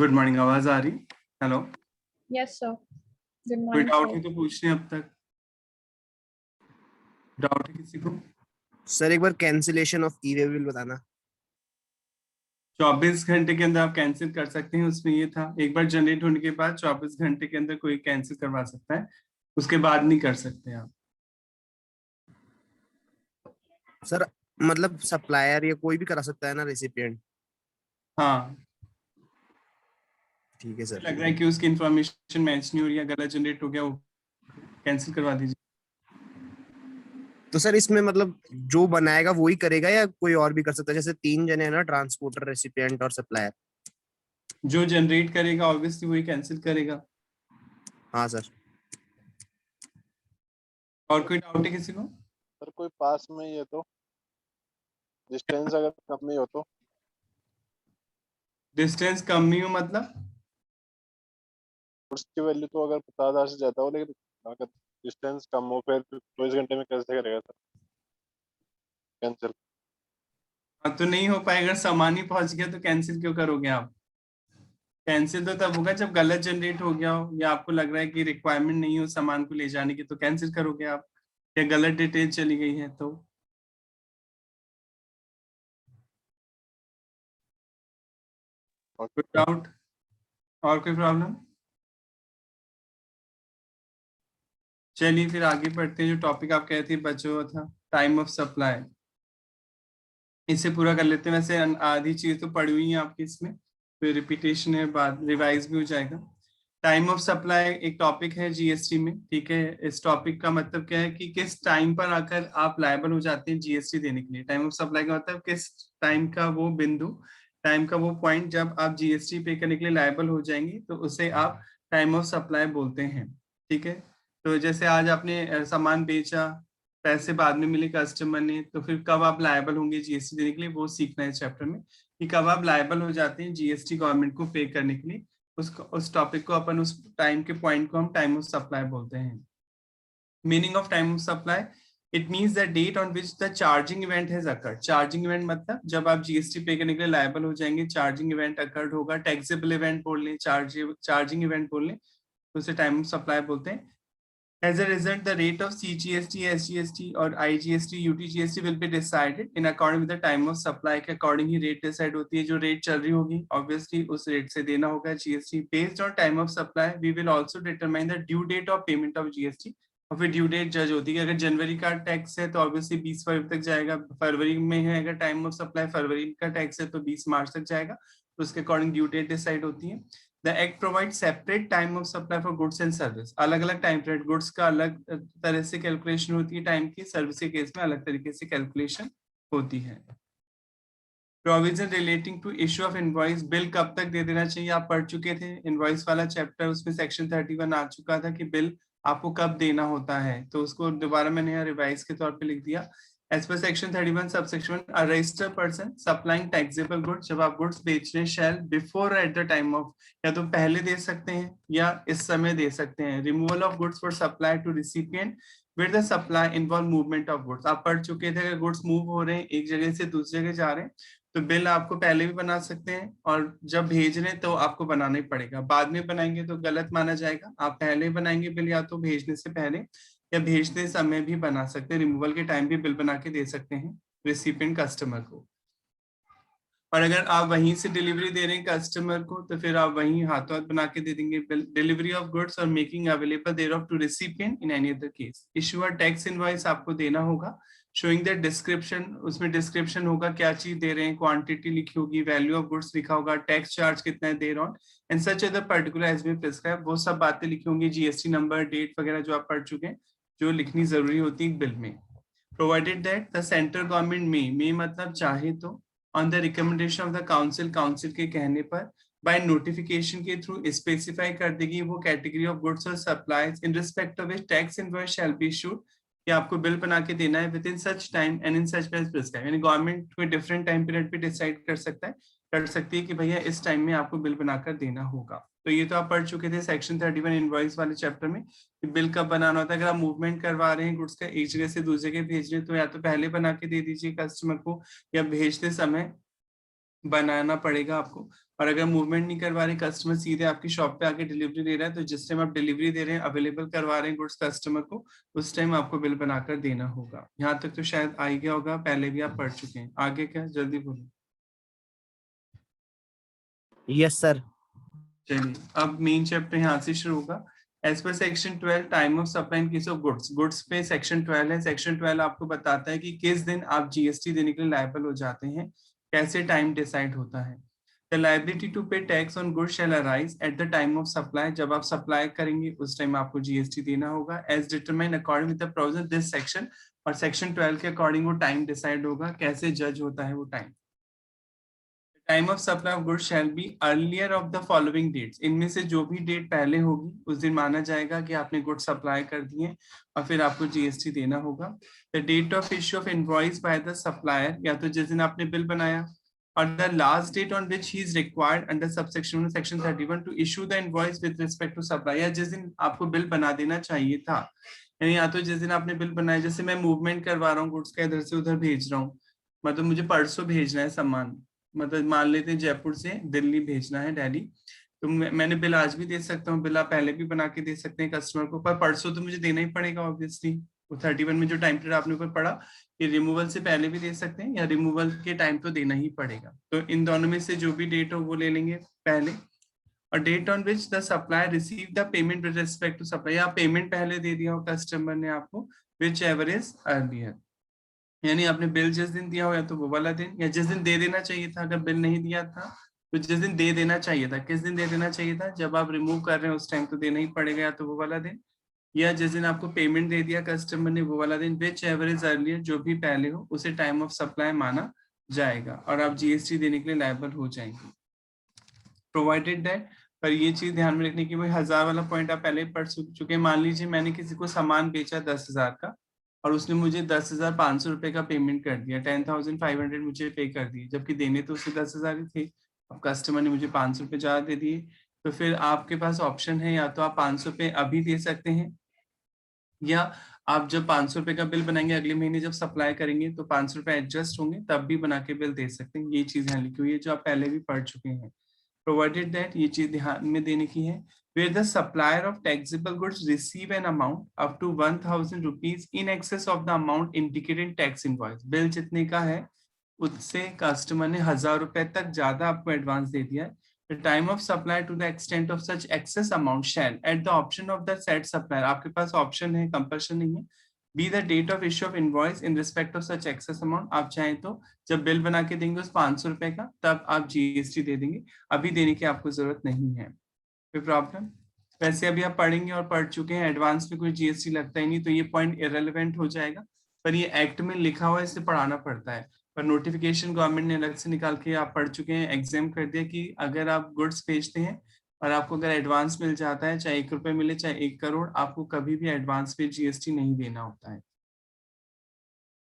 Good morning. आवाज आ रही? Hello. Yes sir, good कोई मॉर्निंग डाउट है सर। तो पूछ लें अब तक। डाउट है किसी को? सर एक बार cancellation of E way bill बताना। 24 घंटे के अंदर आप कैंसिल कर सकते हैं। उसमें ये था, एक बार जनरेट होने के बाद 24 घंटे के अंदर कोई कैंसिल करवा सकता है, उसके बाद नहीं कर सकते आप। सर मतलब सप्लायर या कोई भी करा सकता है ना, रेसिपिएंट? हाँ, ठीक है सर। लग रहा है कि उसकी इंफॉर्मेशन मैच नहीं हो रही है, गलत जनरेट हो गया, वो कैंसिल करवा दीजिए। तो सर इसमें मतलब जो बनाएगा वो ही करेगा या कोई और भी कर सकता है? जैसे 3 जने हैं ना, ट्रांसपोर्टर, रेसिपिएंट और सप्लायर। जो जनरेट करेगा ऑब्वियसली वही कैंसिल करेगा। हाँ सर। और कोई डाउट है किसी को? सर कोई पास में ही है तो, डिस्टेंस अगर कम नहीं हो तो? डिस्टेंस कम नहीं हो मतलब? गुड्स की वैल्यू तो अगर 50,000 से ज्यादा हो, लेकिन अगर डिस्टेंस कम हो फिर 24 घंटे में कैसे करेगा सर कैंसिल? हाँ, तो नहीं हो पाएगा। सामान ही पहुंच गया तो कैंसिल क्यों करोगे आप? कैंसिल तो तब होगा जब गलत जनरेट हो गया हो, या आपको लग रहा है कि रिक्वायरमेंट नहीं हो सामान को ले जाने की, तो कैंसिल करोगे आप। या गलत डिटेल चली गई है तो। कोई डाउट और कोई प्रॉब्लम? चलिए फिर आगे बढ़ते हैं। जो टॉपिक आप कहते थे बचा हुआ था, टाइम ऑफ सप्लाई, इसे पूरा कर लेते हैं। वैसे आधी चीज तो पढ़ी हुई है आपकी इसमें, फिर रिपीटेशन है, बाद रिवाइज भी हो जाएगा। टाइम ऑफ सप्लाई एक टॉपिक है जीएसटी में, ठीक है। इस टॉपिक का मतलब क्या है कि किस टाइम पर आकर आप लायबल हो जाते हैं जीएसटी देने के लिए। टाइम ऑफ सप्लाई का मतलब किस टाइम का वो बिंदु, टाइम का वो पॉइंट जब आप जीएसटी पे करने के लिए लायबल हो जाएंगे, तो उसे आप टाइम ऑफ सप्लाई बोलते हैं, ठीक है। तो जैसे आज आपने सामान बेचा, पैसे बाद में मिले कस्टमर ने, तो फिर कब आप लायबल होंगे जीएसटी देने के लिए, वो सीखना है इस चैप्टर में, कि कब आप लायबल हो जाते हैं जीएसटी गवर्नमेंट को पे करने के लिए। उस टॉपिक को अपन, उस टाइम के पॉइंट को हम टाइम ऑफ सप्लाई बोलते हैं। Meaning of time of supply, it means the date on which the charging event has occurred. Charging event मतलब जब आप जीएसटी पे करने के लिए लायबल हो जाएंगे, चार्जिंग इवेंट अकर्ड होगा। टैक्सेबल इवेंट बोल लें, चार्जिंग इवेंट बोल लें, तो उसे टाइम ऑफ सप्लाई बोलते हैं। As a result, the rate of CGST, SGST or IGST, UTGST will be decided in according with the time of supply के according ही rate decide होती है। जो rate चल रही होगी obviously उस rate से देना होगा GST। Based on time of supply, we will also determine the due date of payment of GST। और फिर ड्यू डेट जज होती है। अगर जनवरी का टैक्स है तो ऑब्वियसली 20 फरवरी तक जाएगा। फरवरी में है अगर टाइम ऑफ सप्लाई, फरवरी का टैक्स है तो 20 मार्च तक जाएगा। तो उसके अकॉर्डिंग ड्यू डेट डिसाइड होती है। The Act provides separate time of supply for goods and service। अलग अलग टाइम पीरियड, गुड्स का अलग तरह से कैलकुलेशन होती है टाइम की, सर्विस के केस में अलग तरीके से कैलकुलेशन होती है। Provision relating to issue of invoice, bill कब तक दे देना चाहिए आप पढ़ चुके थे इनवॉइस वाला चैप्टर, उसमें सेक्शन 31 आ चुका था कि बिल आपको कब देना होता है, तो उसको दोबारा मैंने यहाँ रिवाइज के तौर पे लिख दिया। As per section 31 subsection 1, a registered person supplying taxable goods, जब आप गुड्स बेच रहे हैं, shall before at the time of, या तो पहले दे सकते हैं या इस समय दे सकते हैं। Removal of goods for supply to recipient with the supply involve movement of goods. आप पढ़ चुके थे अगर गुड्स मूव हो रहे हैं, एक जगह से दूसरी जगह जा रहे हैं, तो बिल आपको पहले भी बना सकते हैं, और जब भेज रहे हैं तो आपको बनाना ही पड़ेगा। बाद में बनाएंगे तो गलत माना जाएगा। आप पहले बनाएंगे बिल, या तो भेजने से पहले या भेजते समय भी बना सकते हैं। रिमूवल के टाइम भी बिल बना के दे सकते हैं रिसिपिएंट कस्टमर को। और अगर आप वहीं से डिलीवरी दे रहे हैं कस्टमर को, तो फिर आप वहीं हाथों हाथ बना के दे देंगे बिल। डिलीवरी ऑफ गुड्स और making available there of to recipient in any other case. Issue tax invoice आपको देना होगा, शोइंग द डिस्क्रिप्शन, उसमें डिस्क्रिप्शन होगा क्या चीज दे रहे हैं, क्वांटिटी लिखी होगी, वैल्यू ऑफ गुड्स लिखा होगा, टैक्स चार्ज कितना है thereon, and such other particular as be prescribe. वो सब बातें लिखी होंगी, जीएसटी नंबर, डेट वगैरह जो आप पढ़ चुके हैं, जो लिखनी जरूरी होती है बिल में। Provided that the central government में मतलब चाहे तो, on the recommendation of the council, council के कहने पर, बाय नोटिफिकेशन के थ्रू स्पेसिफाई कर देगी वो कैटेगरी ऑफ गुड्स और supplies in respect of which tax invoice shall be issued, कि आपको बिल बना के देना है with in such time and in such prescribe. यानी गवर्नमेंट कोई डिफरेंट टाइम पीरियड पे डिसाइड कर सकती है कि भैया इस टाइम में आपको बिल बनाकर देना होगा। तो ये तो आप पढ़ चुके थे सेक्शन 31 इनवॉइस वाले चैप्टर में, कि बिल कब बनाना होता है। अगर आप मूवमेंट करवा रहे हैं गुड्स का, एक जगह से दूसरी जगह भेज रहे हैं, तो या तो पहले बना के दे दीजिए कस्टमर को, या भेजते समय बनाना पड़ेगा आपको। और अगर मूवमेंट नहीं करवा रहे, कस्टमर सीधे आपकी शॉप पे आके डिलीवरी दे रहा है, तो जिस टाइम आप डिलीवरी दे रहे हैं, अवेलेबल करवा रहे हैं गुड्स कस्टमर को, उस टाइम आपको बिल बनाकर देना होगा। यहाँ तक तो शायद आ ही गया होगा, पहले भी आप पढ़ चुके हैं। आगे क्या, जल्दी बोलो। Yes sir. चलिए अब मेन चैप्टर यहाँ से शुरू होगा। As per section 12 time of supply in case of goods, goods पे सेक्शन 12 है। सेक्शन 12 आपको बताता है कि किस दिन आप जीएसटी देने के लिए लायबल हो जाते हैं, कैसे टाइम डिसाइड होता है। The liability to pay tax on goods shall arise at the time of supply, जब आप सप्लाई करेंगे उस टाइम आपको जीएसटी देना होगा, as determine according with the provision this section. और सेक्शन 12 के अकॉर्डिंग वो टाइम डिसाइड होगा, कैसे जज होता है वो time. Time of supply of goods shall be earlier of the following dates, इनमें से जो भी डेट पहले होगी उस दिन माना जाएगा कि आपने गुड्स सप्लाई कर दिए और फिर आपको जीएसटी देना होगा। The date of issue of invoice by the supplier, या तो जिस दिन आपने बिल बनाया, और the last date on which he is required under subsection section 31 to issue the invoice with respect to supply, या जिस दिन आपको बिल बना देना चाहिए था। यानी या तो जिस दिन आपने बिल बनाया, जैसे मैं मूवमेंट करवा रहा हूँ गुड्स का, इधर से उधर भेज रहा हूँ, मतलब मुझे परसों भेजना है सामान, मतलब मान लेते हैं जयपुर से दिल्ली भेजना है, दिल्ली, तो मैंने बिल आज भी दे सकता हूँ, बिल आप पहले भी बना के दे सकते हैं कस्टमर को, पर परसों तो मुझे देना ही पड़ेगा ऑब्वियसली। वो 31 में जो टाइम पीरियड आपने ऊपर पढ़ा, ये रिमूवल से पहले भी दे सकते हैं या रिमूवल के टाइम तो देना ही पड़ेगा। तो इन दोनों में से जो भी डेट हो वो ले लेंगे पहले। और date on which the supplier receive the payment with respect to supply, या पेमेंट पहले दे दिया हो कस्टमर ने आपको, विच एवर इज अर्लियर, यानी आपने बिल जिस दिन दिया हो या तो वो वाला दिन, या जिस दिन दे देना चाहिए था, अगर बिल नहीं दिया था तो जिस दिन दे देना चाहिए था, किस दिन दे देना चाहिए था, जब आप रिमूव कर रहे हैं उस टाइम तो देना ही पड़ेगा, या तो वो वाला दिन, या जिस दिन आपको पेमेंट दे दिया कस्टमर ने वो वाला दिन, विच एवर इज अर्लियर, जो भी पहले हो उसे टाइम ऑफ सप्लाई माना जाएगा और आप जीएसटी देने के लिए लायबल हो जाएंगे, प्रोवाइडेड दैट। पर ये चीज ध्यान में रखने की, वही 1000 वाला पॉइंट आप पहले पढ़ चुके हैं। मान लीजिए मैंने किसी को सामान बेचा 10,000 का और उसने मुझे 10,500 रुपए का पेमेंट कर दिया, 10,500 मुझे पे कर दिए, जबकि देने तो उसे 10,000 ही थे। अब कस्टमर ने मुझे 500 रुपए ज्यादा दे दिए, तो फिर आपके पास ऑप्शन है, या तो आप 500 रुपए अभी दे सकते हैं, या आप जब 500 रुपए का बिल बनाएंगे अगले महीने जब सप्लाई करेंगे तो 500 रुपए एडजस्ट होंगे, तब भी बना के बिल दे सकते हैं। ये चीज है लिखी हुई है जो आप पहले भी पढ़ चुके हैं। प्रोवाइडेड दैट, ये चीज ध्यान में देने की है, where the supplier of taxable goods receive an amount up to 1,000 rupees in excess of the amount indicated in tax invoice, bill जितने का है उससे कस्टमर ने 1,000 रुपए तक ज्यादा आपको एडवांस दे दिया है, the time of supply to the extent of such excess amount shall at the option of the said supplier, आपके पास ऑप्शन है, कंपल्शन नहीं है, be the date of issue of invoice in respect of such excess amount, आप चाहें तो जब bill बना के देंगे उस 500 रुपए का तब आप जीएसटी दे देंगे, अभी देने की आपको जरूरत नहीं है। कोई प्रॉब्लम? वैसे अभी आप पढ़ेंगे और पढ़ चुके हैं, एडवांस में कोई जीएसटी लगता ही नहीं, तो ये पॉइंट इरेलीवेंट हो जाएगा, पर ये एक्ट में लिखा हुआ है, इसे पढ़ाना पड़ता है। पर नोटिफिकेशन गवर्नमेंट ने अलग से निकाल के आप पढ़ चुके हैं, एग्जाम कर दिया कि अगर आप गुड्स बेचते हैं और आपको अगर एडवांस मिल जाता है, चाहे 1 रुपए मिले चाहे 1 करोड़, आपको कभी भी एडवांस पे जीएसटी नहीं देना होता है।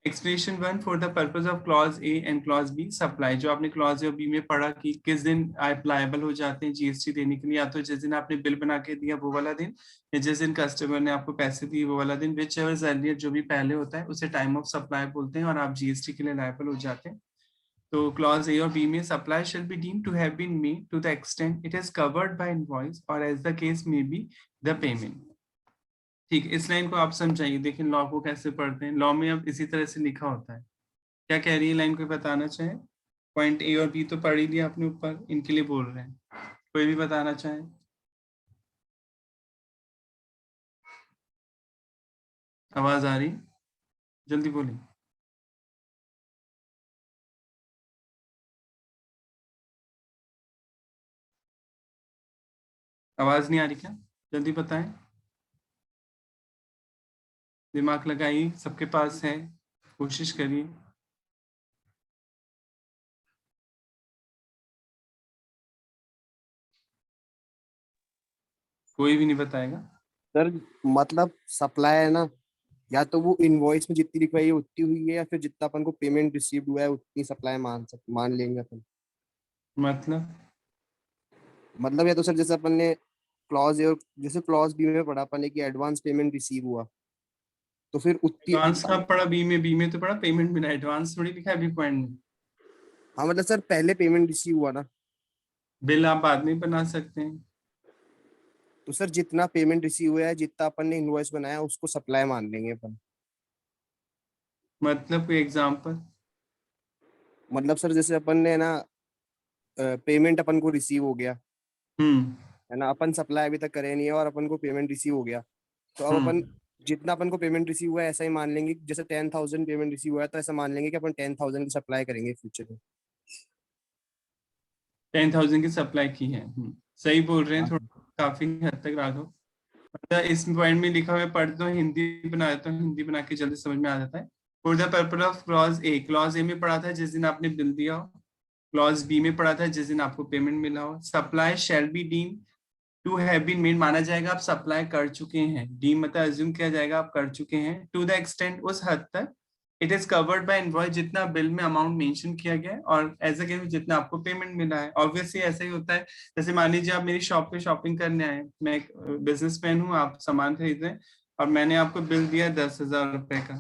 Explanation 1 for the purpose of clause A and clause B supply, जो आपने क्लॉज ए और बी में पढ़ा कि किस दिन आप लायबल हो जाते हैं जीएसटी देने के लिए, या तो जिस दिन आपने बिल बना के दिया वो वाला दिन, या जिस दिन कस्टमर ने आपको पैसे दिए वो वाला दिन, विच एवर अर्लियर, जो भी पहले होता है उसे टाइम ऑफ सप्लाई बोलते हैं और आप जीएसटी के लिए लायबल हो जाते हैं। तो क्लॉज ए और बी में supply shall be deemed to have been made to the extent it is covered by invoice और as the case may be the payment. ठीक, इस लाइन को आप समझाइए, देखिए लॉ को कैसे पढ़ते हैं, लॉ में अब इसी तरह से लिखा होता है। क्या कह रही है लाइन, कोई बताना चाहे? पॉइंट ए और बी तो पढ़ ही लिया आपने ऊपर, इनके लिए बोल रहे हैं, कोई भी बताना चाहे? आवाज आ रही? जल्दी बोलिए। आवाज नहीं आ रही क्या? जल्दी बताएं, दिमाग लगाइए, सबके पास है, कोशिश करिए। कोई भी नहीं बताएगा। सर मतलब सप्लाई है ना, या तो वो इनवॉइस में जितनी लिखवाई है उतनी हुई है, या फिर जितना अपन को पेमेंट रिसीव हुआ है उतनी सप्लाई मान लेंगे अपन। मतलब या तो सर जैसे अपन ने क्लॉज ए और जैसे क्लॉज बी में पढ़ा अपन ने कि एडवांस पेमेंट रिसीव हुआ, तो फिर उतनी एडवांस का पढ़ा बी में तो पढ़ा पेमेंट बिना, एडवांस थोड़ी लिखा है अभी पॉइंट में। हाँ मतलब सर पहले पेमेंट रिसीव हुआ ना, बिल आप बाद में बना सकते हैं। तो सर जितना पेमेंट रिसीव हुआ है, जितना अपन ने इनवॉइस बनाया उसको सप्लाई मान लेंगे अपन। मतलब कोई एग्जांपल? मतलब सर जैसे अपन ने ना पेमेंट अपन को रिसीव हो गया हम्म है ना, अपन सप्लाई अभी तक करे नहीं है और अपन को पेमेंट रिसीव हो गया, तो अब अपन हम्म जितना अपन को पेमेंट रिसीव हुआ है ऐसा ही मान लेंगे, जैसे 10,000 पेमेंट रिसीव हुआ है तो ऐसा मान लेंगे कि अपन 10,000 की सप्लाई करेंगे फ्यूचर में। 10,000 की सप्लाई की है। सही बोल रहे हैं, हाँ थोड़ा काफी हद तक राघव। मतलब इस पॉइंट में लिखा हुआ है, पढ़ता हूँ हिंदी बना देता हूँ, हिंदी बना के जल्दी समझ में आ जाता है। For the purpose of clause ए में पढ़ा था जिस दिन आपने बिल दिया हो। क्लॉज बी में पढ़ा था जिस दिन आपको पेमेंट मिला हो। Supply shall be deem to have been made, माना जाएगा आप सप्लाई कर चुके हैं। डी मतलब अज्यूम किया जाएगा आप कर चुके हैं। टू द एक्सटेंट, उस हद तक। It is covered by invoice, जितना बिल में अमाउंट मेंशन किया गया है, और एज अगेन जितना आपको पेमेंट मिला है। ऑब्वियसली ऐसा ही होता है। जैसे मान लीजिए आप मेरी शॉप पे शॉपिंग करने आए, मैं एक बिजनेसमैन हूँ, आप सामान खरीद रहे हैं और मैंने आपको बिल दिया 10,000 रुपए का,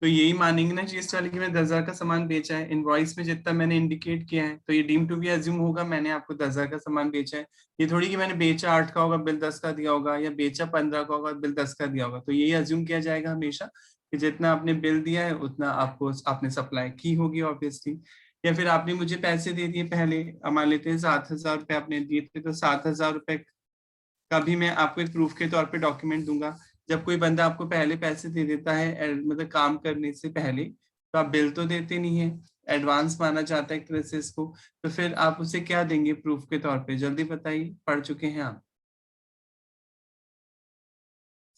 तो यही मानेंगे ना जीएसटी वाले की मैंने 10,000 का सामान बेचा है। इनवॉइस में जितना मैंने इंडिकेट किया है, तो ये डीम टू बी अज्यूम होगा मैंने आपको 10,000 का सामान बेचा है। ये थोड़ी कि मैंने बेचा 8 का होगा बिल 10 का दिया होगा, या बेचा 15 का होगा बिल 10 का दिया होगा। तो यही अज्यूम किया जाएगा हमेशा कि जितना आपने बिल दिया है उतना आपको आपने सप्लाई की होगी ऑब्वियसली। या फिर आपने मुझे पैसे दे दिए पहले, मान लेते हैं 7,000 रुपये आपने दिए थे, तो 7,000 रुपये का भी मैं आपको एक प्रूफ के तौर पे डॉक्यूमेंट दूंगा। जब कोई बंदा आपको पहले पैसे दे देता है मतलब काम करने से पहले, तो आप बिल तो देते नहीं है, एडवांस माना जाता है एक तरह से इसको। तो फिर आप उसे क्या देंगे प्रूफ के तौर पे, जल्दी बताइए, पढ़ चुके हैं आप।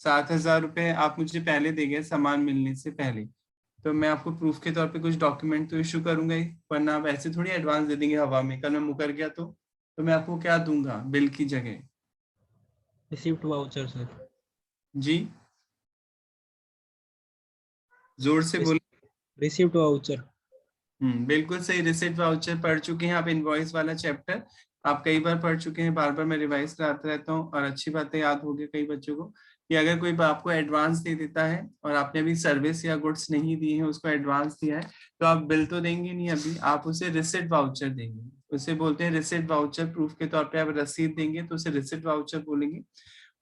7,000 रुपये आप मुझे पहले देंगे सामान मिलने से पहले, तो मैं आपको प्रूफ के तौर पे कुछ डॉक्यूमेंट तो इशू करूंगा ही, वरना आप ऐसे थोड़ी एडवांस दे देंगे हवा में। कल मैं मुकर गया तो मैं आपको क्या दूंगा बिल की जगह? Receipt voucher sir. जी, जोर से बोल। Receipt voucher. बिल्कुल सही, रिसिप्ट वाउचर पढ़ चुके हैं आप। इनवॉइस वाला चैप्टर आप कई बार पढ़ चुके हैं, बार बार मैं रिवाइज कराता रहता हूँ, और अच्छी बातें याद हो गई कई बच्चों को कि अगर कोई आपको एडवांस दे देता है और आपने अभी सर्विस या गुड्स नहीं दी है, उसको एडवांस दिया है, तो आप बिल तो देंगे नहीं अभी, आप उसे रिसिप्ट वाउचर देंगे। उसे बोलते हैं रिसिप्ट वाउचर, प्रूफ के तौर पे आप रसीद देंगे तो उसे रिसिप्ट वाउचर बोलेंगे।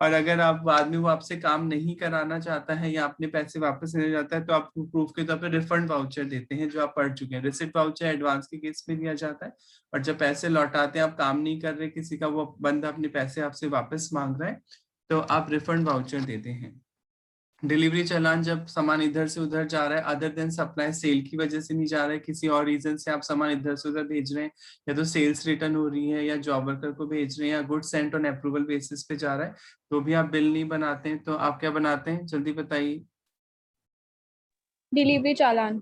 और अगर आप बाद में वो आपसे काम नहीं कराना चाहता है या अपने पैसे वापस लेना चाहता है, तो आप प्रूफ के तौर पर रिफंड वाउचर देते हैं, जो आप पढ़ चुके हैं। रिसिप्ट वाउचर एडवांस के केस में दिया जाता है, और जब पैसे लौटाते हैं, आप काम नहीं कर रहे किसी का, वो बंदा अपने पैसे आपसे वापस मांग रहा है, तो आप रिफंड वाउचर देते हैं। डिलीवरी चालान, जब सामान इधर से उधर जा रहा है, अदर देन सप्लाई, सेल की वजह से नहीं जा रहा है, किसी और रीजन से आप सामान इधर से उधर भेज रहे हैं, या तो सेल्स रिटर्न हो रही है, या जॉब वर्कर को भेज रहे हैं, या good Saint on approval basis पे जा रहा है, तो भी आप बिल नहीं बनाते हैं। तो आप क्या बनाते हैं, जल्दी बताइए। डिलीवरी चालान।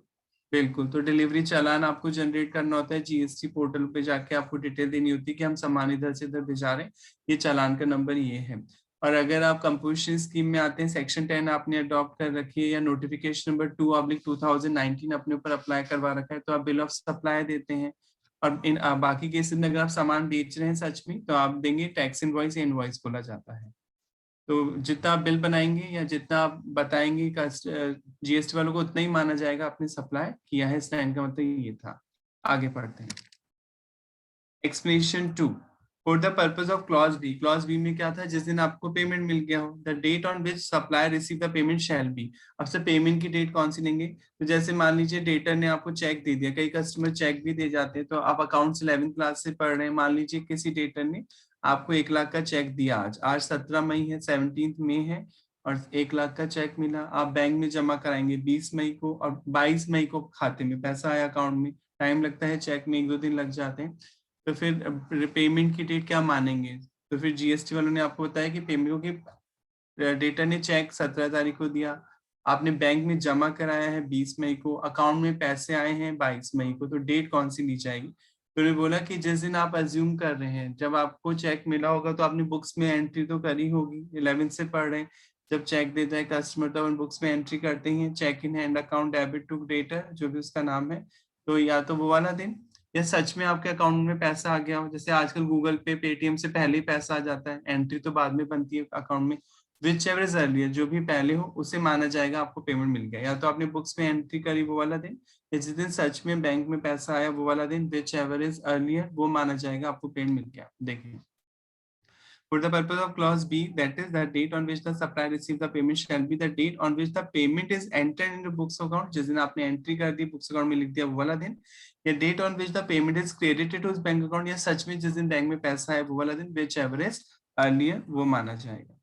बिल्कुल, तो डिलीवरी चालान आपको जनरेट करना होता है जीएसटी पोर्टल पे जाके, आपको डिटेल देनी होती है कि हम सामान इधर से इधर भिजा रहे हैं, ये चालान का नंबर ये है। और अगर आप कंपोजिशन स्कीम में आते हैं, सेक्शन 10 आपने अडॉप्ट कर रखी है, या नोटिफिकेशन नंबर 2/2019 अपने ऊपर अप्लाई करवा रखा है, तो आप बिल ऑफ सप्लाई देते हैं। और इन बाकी केसेस में अगर आप सामान बेच रहे हैं सच में, तो आप देंगे टैक्स इनवॉइस या इनवॉइस बोला जाता है। तो जितना आप बिल बनाएंगे या जितना आप बताएंगे जीएसटी वालों को, उतना ही माना जाएगा आपने सप्लाई किया है। इस लाइन का मतलब ये था। आगे पढ़ते हैं। Explanation 2, for the purpose of clause B. Clause B में क्या था, जिस दिन आपको पेमेंट मिल गया हो, the date on which supplier receive the payment shall be. अब से पेमेंट की डेट कौन सी लेंगे, तो जैसे मान लीजिए डेटर ने आपको चेक दे दिया, कई कस्टमर चेक भी दे जाते हैं, तो आप अकाउंट्स 11th क्लास से पढ़ रहे हैं, मान लीजिए किसी डेटर ने आपको 1 लाख का चेक दिया, आज 17 मई है, 17 मई है, और 1 लाख का चेक मिला, आप बैंक में जमा कराएंगे 20 मई को, और 22 मई को खाते में पैसा आया अकाउंट में। टाइम लगता है, चेक में 1-2 दिन लग जाते हैं। तो फिर पेमेंट की डेट क्या मानेंगे, तो फिर जीएसटी वालों ने आपको बताया कि पेमेंट की डेटा ने चेक 17 तारीख को दिया, आपने बैंक में जमा कराया है 20 मई को, अकाउंट में पैसे आए हैं 22 मई को, तो डेट कौन सी ली जाएगी। तो उन्होंने बोला कि जिस दिन आप अज्यूम कर रहे हैं, जब आपको चेक मिला होगा, तो आपने बुक्स में एंट्री तो करी होगी, 11th से पढ़ रहे हैं। जब चेक देता है कस्टमर, तो अपन बुक्स में एंट्री करते हैं, cheque in hand account debit to creditor, जो भी उसका नाम है। तो या तो वो वाला दिन, या सच में आपके अकाउंट में पैसा आ गया हो, जैसे आजकल गूगल पे पेटीएम से पहले ही पैसा आ जाता है, एंट्री तो बाद में बनती है अकाउंट में। विच एवर इज अर्लियर, जो भी पहले हो उसे माना जाएगा आपको पेमेंट मिल गया। या तो आपने बुक्स में एंट्री करी वो वाला दिन, या जिस दिन सच में बैंक में पैसा आया वो वाला दिन, विच एवर इज अर्लियर, वो माना जाएगा आपको पेमेंट मिल गया। देखिए, for the purpose of clause B, that is the date on which the supplier received the payment shall be the date on which the payment is entered into books account, जिस दिन आपने entry कर दी books account में लिख दिया वो वाला दिन, या date on which the payment is credited to bank account, या सच में जिस दिन बैंक में पैसा है वो वाला दिन, विच एवर इज अर्लियर, वो माना जाएगा।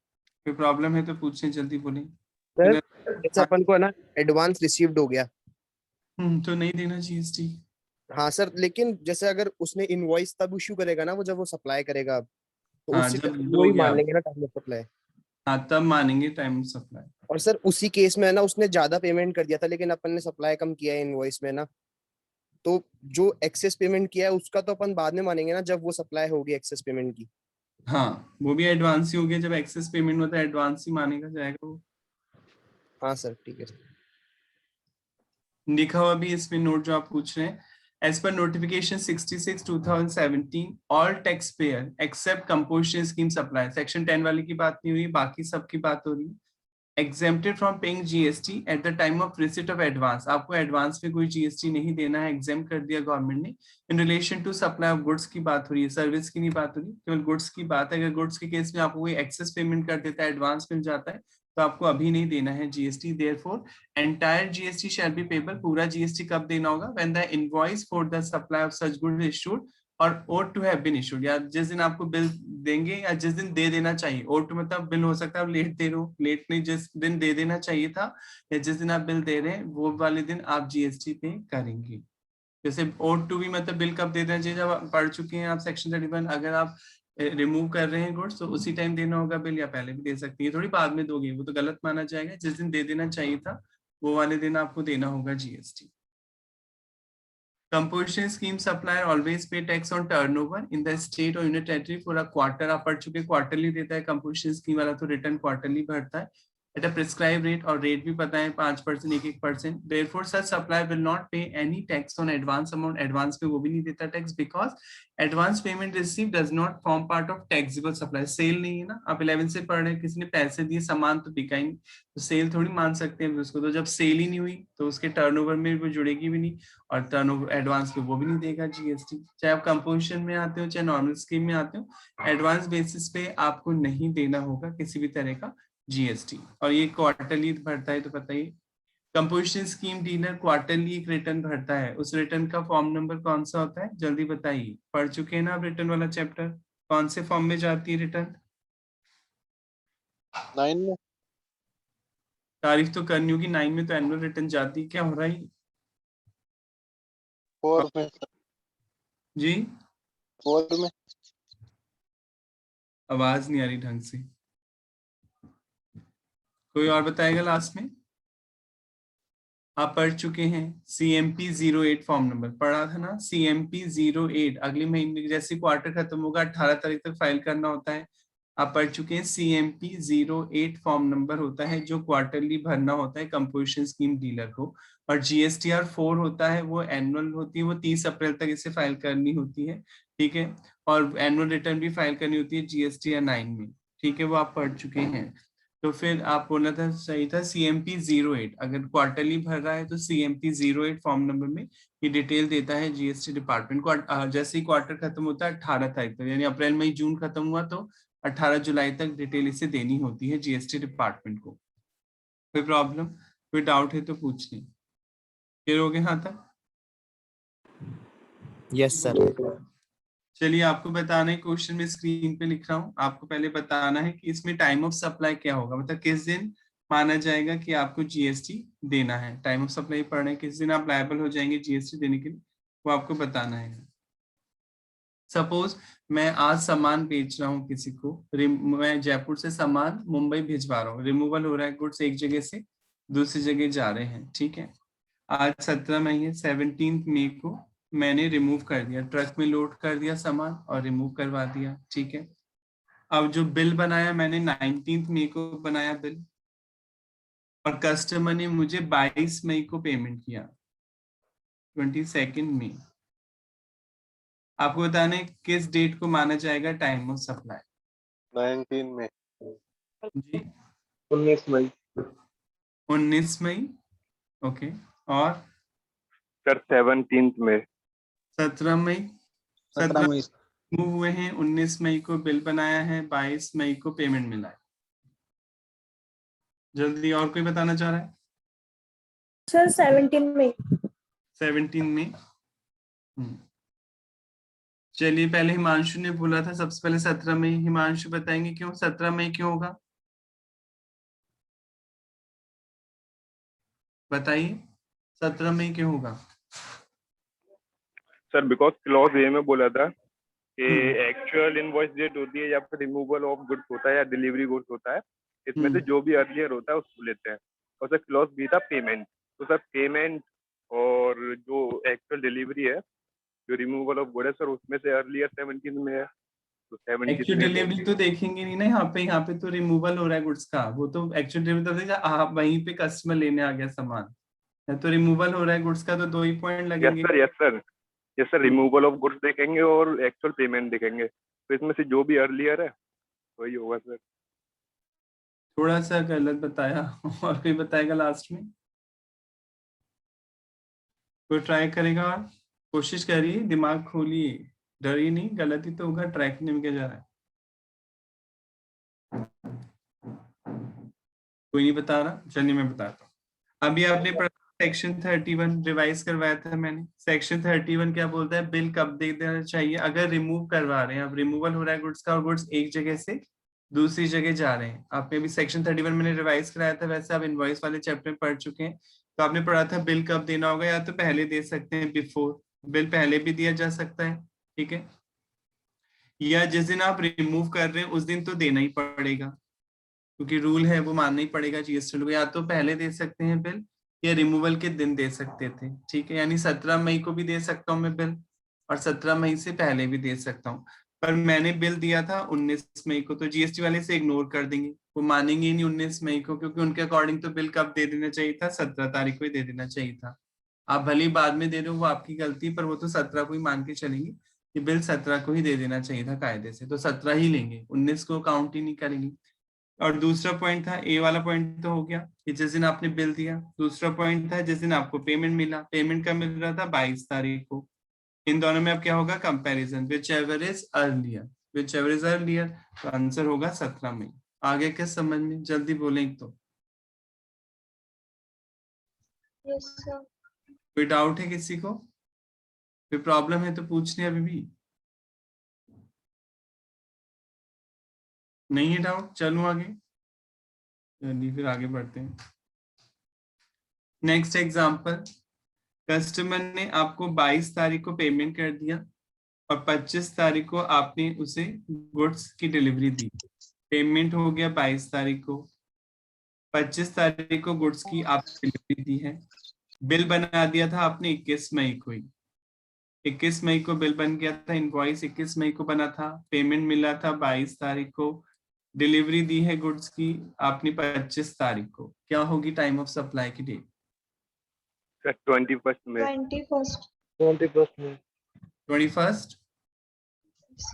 कोई प्रॉब्लम है तो पूछें, जल्दी बोलें। सर जैसे अपन को है ना एडवांस रिसीव्ड हो गया, तो नहीं देना जीएसटी। हाँ सर, लेकिन जैसे अगर उसने इनवॉइस तब इश्यू करेगा ना, वो जब वो सप्लाई करेगा, तो हाँ, उसी जब टाइम वो दो ही गया मान लेंगे ना टाइम ऑफ सप्लाई। हाँ, तब मानेंगे टाइम ऑफ सप्लाई। और सर उसी केस में है ना उसने ज्यादा पेमेंट कर दिया था, लेकिन अपन ने सप्लाई कम किया है इनवॉइस में ना, तो जो एक्सेस पेमेंट किया है उसका तो अपन बाद में मानेंगे ना, जब वो सप्लाई होगी एक्सेस पेमेंट की। हाँ, वो भी एडवांस ही हो गया, जब एक्सेस पेमेंट होता है एडवांस ही मानेगा जाएगा वो। हाँ सर ठीक है सर। लिखा हुआ भी इसमें नोट जो आप पूछ रहे हैं, as per notification 66/2017 all tax payer except composition scheme supply, section 10 वाली की बात नहीं हुई, बाकी सबकी बात हो रही है। exempted from paying GST at the time of receipt of advance, आपको एडवांस में कोई जीएसटी नहीं देना है, एग्जाम कर दिया गवर्नमेंट ने। In relation to supply of goods की बात हो रही है, सर्विस की नहीं बात हो रही, केवल गुड्स की बात है। अगर गुड्स के केस में आपको कोई एक्सेस पेमेंट कर देता है, एडवांस मिल जाता है, तो आपको अभी नहीं देना है GST. Therefore entire GST shall be payable, पूरा जीएसटी कब देना होगा, when the invoice for the supply of such goods issued और ought to have been issued, या जिस दिन आपको बिल देंगे या जिस दिन दे देना चाहिए। ought to मतलब बिल हो सकता है आप लेट दे रहे हो, लेट नहीं, जिस दिन दे देना चाहिए था या जिस दिन आप बिल दे रहे हैं वो वाले दिन आप जीएसटी पे करेंगे। जैसे ought to भी मतलब बिल कब दे देना चाहिए, जब आप पढ़ चुके हैं आप सेक्शन 31, अगर आप रिमूव कर रहे हैं गुड्स तो उसी टाइम देना होगा बिल, या पहले भी दे सकती है, थोड़ी बाद में दोगे वो तो गलत माना जाएगा। जिस दिन दे देना चाहिए था वो वाले दिन आपको देना होगा GST. Composition scheme supplier always pay tax on turnover in the state or unit territory for a quarter, आप पढ़ चुके, क्वार्टरली देता है कंपोजिशन स्कीम वाला, तो रिटर्न क्वार्टरली भरता है एट अ प्रिस्क्राइब रेट, और रेट भी पता है 5%, 1%। Therefore such supplier will not pay any tax on advance amount, advance में वो भी नहीं देता tax, because advance payment receive does not form part of taxable supply. Sale नहीं है ना, आप 11 से पढ़ रहे हैं, किसी ने पैसे दिए, सामान तो बिका ही नहीं, तो सेल थोड़ी मान सकते हैं उसको। तो जब सेल ही नहीं हुई तो उसके टर्नओवर में वो जुड़ेगी भी नहीं, और टर्नओवर एडवांस पे वो भी नहीं देगा जीएसटी। चाहे आप कंपोजिशन में आते हो चाहे नॉर्मल स्कीम में आते हो, एडवांस बेसिस पे आपको नहीं देना होगा किसी भी तरह का जीएसटी। और ये क्वार्टरली भरता है तो पता ही, कंपोजिशन स्कीम डीलर क्वार्टरली एक रिटर्न भरता है, उस रिटर्न का फॉर्म नंबर कौन सा होता है जल्दी बताइए, पढ़ चुके हैं ना आप रिटर्न वाला चैप्टर, कौन से फॉर्म में जाती है रिटर्न? 9 में। तारीफ तो करनी होगी, 9 में तो एनुअल रिटर्न जाती है, क्या हो रहा है 4 में। जी? 4 में। आवाज नहीं आ रही ढंग से, कोई और बताएगा लास्ट में? आप पढ़ चुके हैं CMP 08 फॉर्म नंबर, पढ़ा था ना CMP 08, अगले महीने जैसे क्वार्टर खत्म होगा 18 तारीख तक फाइल करना होता है। आप पढ़ चुके हैं CMP 08 फॉर्म नंबर होता है जो क्वार्टरली भरना होता है कंपोजिशन स्कीम डीलर को, और GSTR 4 होता है वो एनुअल होती है, वो 30 अप्रैल तक इसे फाइल करनी होती है, ठीक है। और एनुअल रिटर्न भी फाइल करनी होती है GSTR 9 में, ठीक है, वो आप पढ़ चुके हैं। तो फिर आप बोलना था सही था CMP 08, अगर क्वार्टरली भर रहा है तो CMP 08 फॉर्म नंबर में ये डिटेल देता है जीएसटी डिपार्टमेंट को। जैसे ही क्वार्टर खत्म होता है 18 तारीख तक, यानी अप्रैल मई जून खत्म हुआ तो 18 जुलाई तक डिटेल इसे देनी होती है जीएसटी डिपार्टमेंट को। कोई प्रॉब्लम, कोई डाउट है तो पूछ लें। क्लियर हो गए यहाँ तक? Yes sir. चलिए, आपको बताना है, क्वेश्चन में स्क्रीन पे लिख रहा हूँ, आपको पहले बताना है कि इसमें टाइम ऑफ सप्लाई क्या होगा, मतलब किस दिन माना जाएगा कि आपको जीएसटी देना है। टाइम ऑफ सप्लाई पढ़ना है, किस दिन आप लायबल हो जाएंगे जीएसटी देने के लिए, वो आपको बताना है। सपोज मैं आज सामान बेच रहा हूँ किसी को, मैं जयपुर से सामान मुंबई भिजवा रहा हूँ, रिमूवल हो रहा है, गुड्स एक जगह से दूसरी जगह जा रहे हैं, ठीक है। आज 17 मई है, 17 मई को मैंने रिमूव कर दिया, ट्रक में लोड कर दिया सामान और रिमूव करवा दिया, ठीक है। अब जो बिल बनाया मैंने 19 मई को बनाया बिल, और कस्टमर ने मुझे 22 मई को पेमेंट किया, 22 मई। आपको बताना है किस डेट को माना जाएगा टाइम ऑफ सप्लाई? 19 में। जी 19 मई 19 मई, ओके। और सर 17 में 17 मई, 17 मई मूव हुए हैं, 19 मई को बिल बनाया है, 22 मई को पेमेंट मिला है। जल्दी, और कोई बताना चाह रहा है? सर 17 में। 17 में। चलिए, पहले हिमांशु ने बोला था सबसे पहले 17 मई। हिमांशु बताएंगे क्यों 17 मई क्यों होगा? बताइए 17 मई क्यों होगा? सर बिकॉज क्लॉज ए में बोला था कि हम्म। एक्चुअल इनवॉइस डेट होती है या फिर रिमूवल ऑफ गुड्स होता है या डिलीवरी गुड्स होता है, इसमें से जो भी अर्लियर होता है उसको लेते हैं। और सर क्लॉज बी था पेमेंट, तो सर पेमेंट और जो एक्चुअल डिलीवरी है, जो रिमूवल ऑफ गुड है सर, उसमें से अर्लियर 17 में है, तो 17 एक्चुअल में डिलीवरी तो देखेंगे नहीं ना, यहाँ पे तो रिमूवल हो रहा है गुड्स का। वो तो एक्चुअल डिलीवरी तो आप वहीं पे कस्टमर लेने आ गया सामान, तो रिमूवल हो रहा है गुड्स का, तो 2 ही पॉइंट यस लगेंगे। Sir, yes sir, yes sir, removal of goods देखेंगे और एक्चुअल पेमेंट देखेंगे, तो इसमें से जो भी अर्लियर है वही होगा सर। थोड़ा सा गलत बताया और कोई बताएगा लास्ट में? कोई ट्राई करेगा और कोशिश करिए, दिमाग खोलिए, डरिए नहीं, गलती तो होगा, ट्रैक में क्या जा रहा है। कोई नहीं बता रहा, चलिए मैं बताता हूँ। अभी आपने पढ़ा सेक्शन 31 रिवाइज करवाया था मैंने। सेक्शन 31 क्या बोलता है? बिल कब दे देना चाहिए अगर रिमूव करवा रहे हैं। अब रिमूवल हो रहा है गुड्स का और गुड्स एक जगह से दूसरी जगह जा रहे हैं। आपने अभी सेक्शन 31 मैंने रिवाइज कराया था, वैसे आप इनवॉइस वाले चैप्टर में पढ़ चुके हैं। तो आपने पढ़ा था बिल कब देना होगा, या तो पहले दे सकते हैं बिफोर, बिल पहले भी दिया जा सकता है, ठीक है, या जिस दिन आप रिमूव कर रहे हैं उस दिन तो देना ही पड़ेगा, क्योंकि रूल है वो मानना ही पड़ेगा जीएसटी को। या तो पहले दे सकते हैं बिल, या रिमूवल के दिन दे सकते थे, ठीक है। यानी 17 मई को भी दे सकता हूँ मैं बिल, और 17 मई से पहले भी दे सकता हूँ। पर मैंने बिल दिया था 19 मई को, तो जीएसटी वाले से इग्नोर कर देंगे, वो मानेंगे ही नहीं 19 मई को, क्योंकि उनके अकॉर्डिंग तो बिल कब दे देना चाहिए था? 17 तारीख को ही दे देना चाहिए था। आप भले ही बाद में दे रहे हो, वो आपकी गलती, पर वो तो 17 को ही मान के चलेंगे कि बिल 17 को ही दे देना चाहिए था कायदे से, तो 17 ही लेंगे, 19 को काउंट ही नहीं करेंगे। और दूसरा पॉइंट था, ए वाला पॉइंट तो हो गया कि जिस दिन आपने बिल दिया। दूसरा पॉइंट था जिस दिन आपको पेमेंट मिला। पेमेंट कब मिल रहा था? 22 तारीख को। इन दोनों में अब क्या होगा? Comparison, which ever is earlier, which ever is earlier, तो आंसर होगा 17 मई। आगे क्या समझ में? जल्दी बोले एक तो। Yes sir. कोई डाउट है किसी को? कोई प्रॉब्लम है तो पूछने अभी भी नहीं है डाउट? चलो आगे, चलिए फिर आगे बढ़ते हैं। नेक्स्ट एग्जांपल, कस्टमर ने आपको 22 तारीख को पेमेंट कर दिया और 25 तारीख को आपने उसे गुड्स की डिलीवरी दी। पेमेंट हो गया 22 तारीख को, 25 तारीख को गुड्स की आपने डिलीवरी दी है। बिल बना दिया था आपने 21 मई को ही, 21 मई को बिल बन गया था, इनवॉइस 21 मई को बना था, पेमेंट मिला था 22 तारीख को, डिलीवरी दी है गुड्स की आपने 25 तारीख को। क्या होगी टाइम ऑफ सप्लाई की डेट? सर 21 में 21st। 21 में 21st।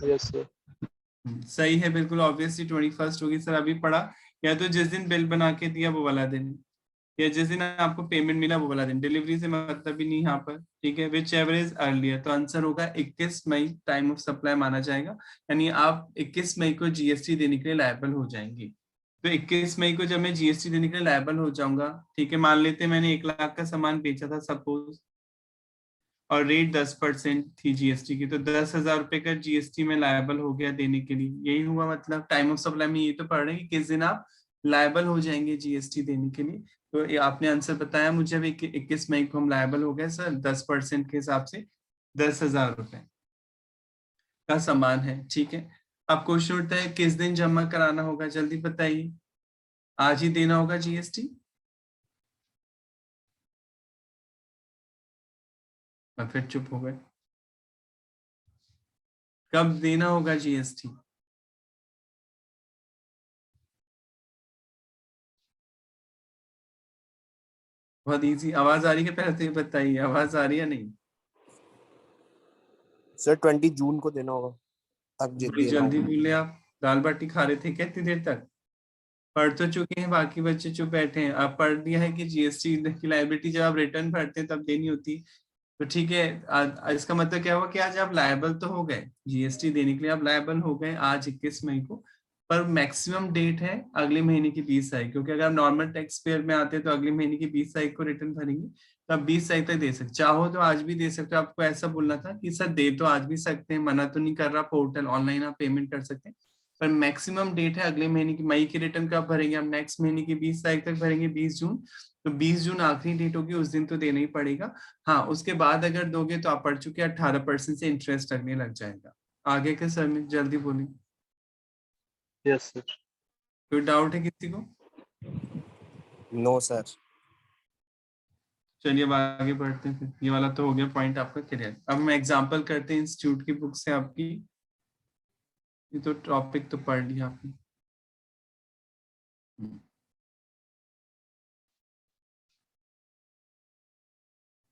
Yes sir. सही है, बिल्कुल ऑब्वियसली 21st होगी सर। अभी पढ़ा, या तो जिस दिन बिल बना के दिया वो वाला दिन, या जिस दिन आपको पेमेंट मिला वो वाला दिन। डिलीवरी से मतलब ही नहीं यहाँ पर, ठीक है। विच एवर इज अर्लियर, तो आंसर होगा 21 मई टाइम ऑफ सप्लाई माना जाएगा। यानी आप 21 मई को जीएसटी देने के लिए लायबल हो जाएंगे। तो 21 मई को जब मैं जीएसटी देने के लिए लायबल हो जाऊंगा, ठीक है, मान लेते मैंने 1 लाख का सामान बेचा था सपोज, और रेट 10% थी जीएसटी की, तो 10,000 रुपए का जीएसटी में लायबल हो गया देने के लिए। यही हुआ मतलब टाइम ऑफ सप्लाई में। ये तो पढ़ रहे हैं कि किस दिन आप लायबल हो जाएंगे जीएसटी देने के लिए। तो ये आपने आंसर बताया मुझे। अभी 21 मई को हम लायबल हो गए सर, 10% के हिसाब से 10,000 रुपए का सामान है, ठीक है। अब क्वेश्चन उठता है किस दिन जमा कराना होगा? जल्दी बताइए। आज ही देना होगा जीएसटी? फिर चुप हो गए। कब देना होगा जीएसटी? बहुत इजी। आवाज आ रही है? पहले तो ये बताइए, आवाज आ रही है नहीं? सर 20 जून को देना होगा, तक बड़ी देना जल्दी होगा। बोले आप। दाल बाटी खा रहे थे क्या इतनी देर तक? पढ़ तो चुके हैं, बाकी बच्चे चुप बैठे हैं। आप पढ़ लिया है कि जीएसटी की लायबिलिटी जब आप रिटर्न भरते हैं तब देनी होती, तो ठीक है। इसका मतलब क्या हुआ कि आज आप लायबल तो हो गए, जीएसटी देने के लिए आप लायबल हो गए आज 21 मई को, पर मैक्सिमम डेट है अगले महीने की 20 तारीख, क्योंकि अगर आप नॉर्मल टैक्स पेयर में आते हैं तो अगले महीने की 20 तारीख को रिटर्न भरेंगे, तो आप 20 तारीख तक दे सकते, चाहो तो आज भी दे सकते हो। आपको ऐसा बोलना था कि सर दे तो आज भी सकते हैं, मना तो नहीं कर रहा, पोर्टल ऑनलाइन आप पेमेंट कर सकते हैं, पर मैक्सिमम डेट है अगले महीने की। मई की रिटर्न कब भरेंगे हम? नेक्स्ट महीने की 20 तारीख तक भरेंगे, 20 जून। तो 20 जून आखिरी डेट होगी, उस दिन तो देना ही पड़ेगा। हाँ, उसके बाद अगर दोगे तो आप पढ़ चुके 18% से इंटरेस्ट लगने लग जाएगा। आगे के सर में जल्दी बोलिए। Yes sir. कोई डाउट है किसी को? No sir. चलिए अब आगे बढ़ते हैं। फिर ये वाला तो हो गया पॉइंट आपका क्लियर। अब हम एग्जांपल करते हैं इंस्टीट्यूट की बुक से आपकी। ये तो टॉपिक तो पढ़ लिया आपने।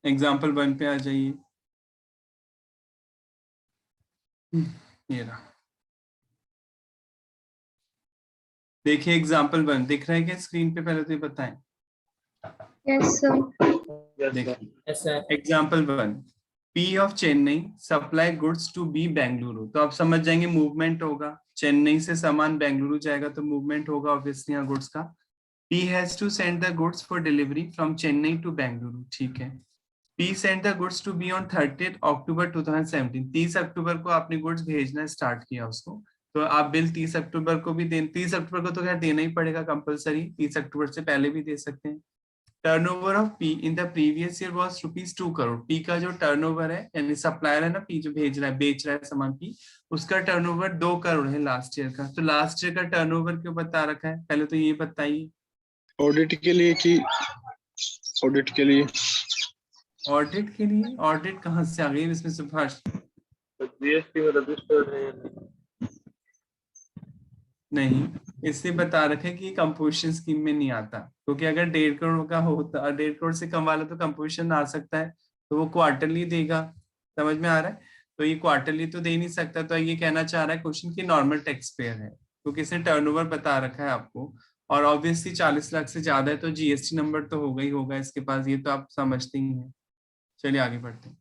एग्जाम्पल 1 पे आ जाइए। ये रहा, देखिए एग्जाम्पल 1 दिख रहा है क्या स्क्रीन पे? पहले तो ये बताएं। Yes, sir. देखिए example 1, P of Chennai supply goods to B Bengaluru. तो आप समझ जाएंगे मूवमेंट होगा, चेन्नई से सामान बेंगलुरु जाएगा तो मूवमेंट होगा ऑब्वियसली यहाँ गुड्स का। P has to send the goods for delivery from Chennai to Bengaluru, ठीक है। P sent the goods to be on 30th October 2017, 30 अक्टूबर को आपने गुड्स भेजना स्टार्ट किया उसको, तो आप बिल 30 अक्टूबर को भी दें, 30 अक्टूबर को तो खैर देना ही पड़ेगा कंपलसरी, 30 अक्टूबर से पहले भी दे सकते हैं। Turnover of P in the previous year was ₹2 crore. P का जो टर्नओवर है, यानी सप्लायर है ना P जो भेज रहा है, बेच रहा है सामान P, उसका टर्नओवर 2 करोड़ है लास्ट ईयर का। तो लास्ट ईयर का टर्नओवर क्यों बता रखा है, पहले तो ये बताइए। ऑडिट के लिए कि ऑडिट के लिए? ऑडिट के लिए? ऑडिट कहाँ से आ गई इसमें सुभाष? जीएसटी में रजिस्टर्ड है नहीं, इससे बता रखे कि कंपोजिशन स्कीम में नहीं आता, क्योंकि अगर 1.5 करोड़ का होता, 1.5 करोड़ से कम वाला तो कंपोजिशन आ सकता है, तो वो क्वार्टरली देगा। समझ में आ रहा है? तो ये क्वार्टरली तो दे नहीं सकता, तो ये कहना चाह रहा है क्वेश्चन की नॉर्मल टैक्स पेयर है, क्योंकि इसने टर्नओवर बता रखा है आपको, और ऑब्वियसली 40 लाख से ज्यादा है तो जीएसटी नंबर तो होगा ही होगा इसके पास, ये तो आप समझते ही हैं। चलिए आगे बढ़ते हैं।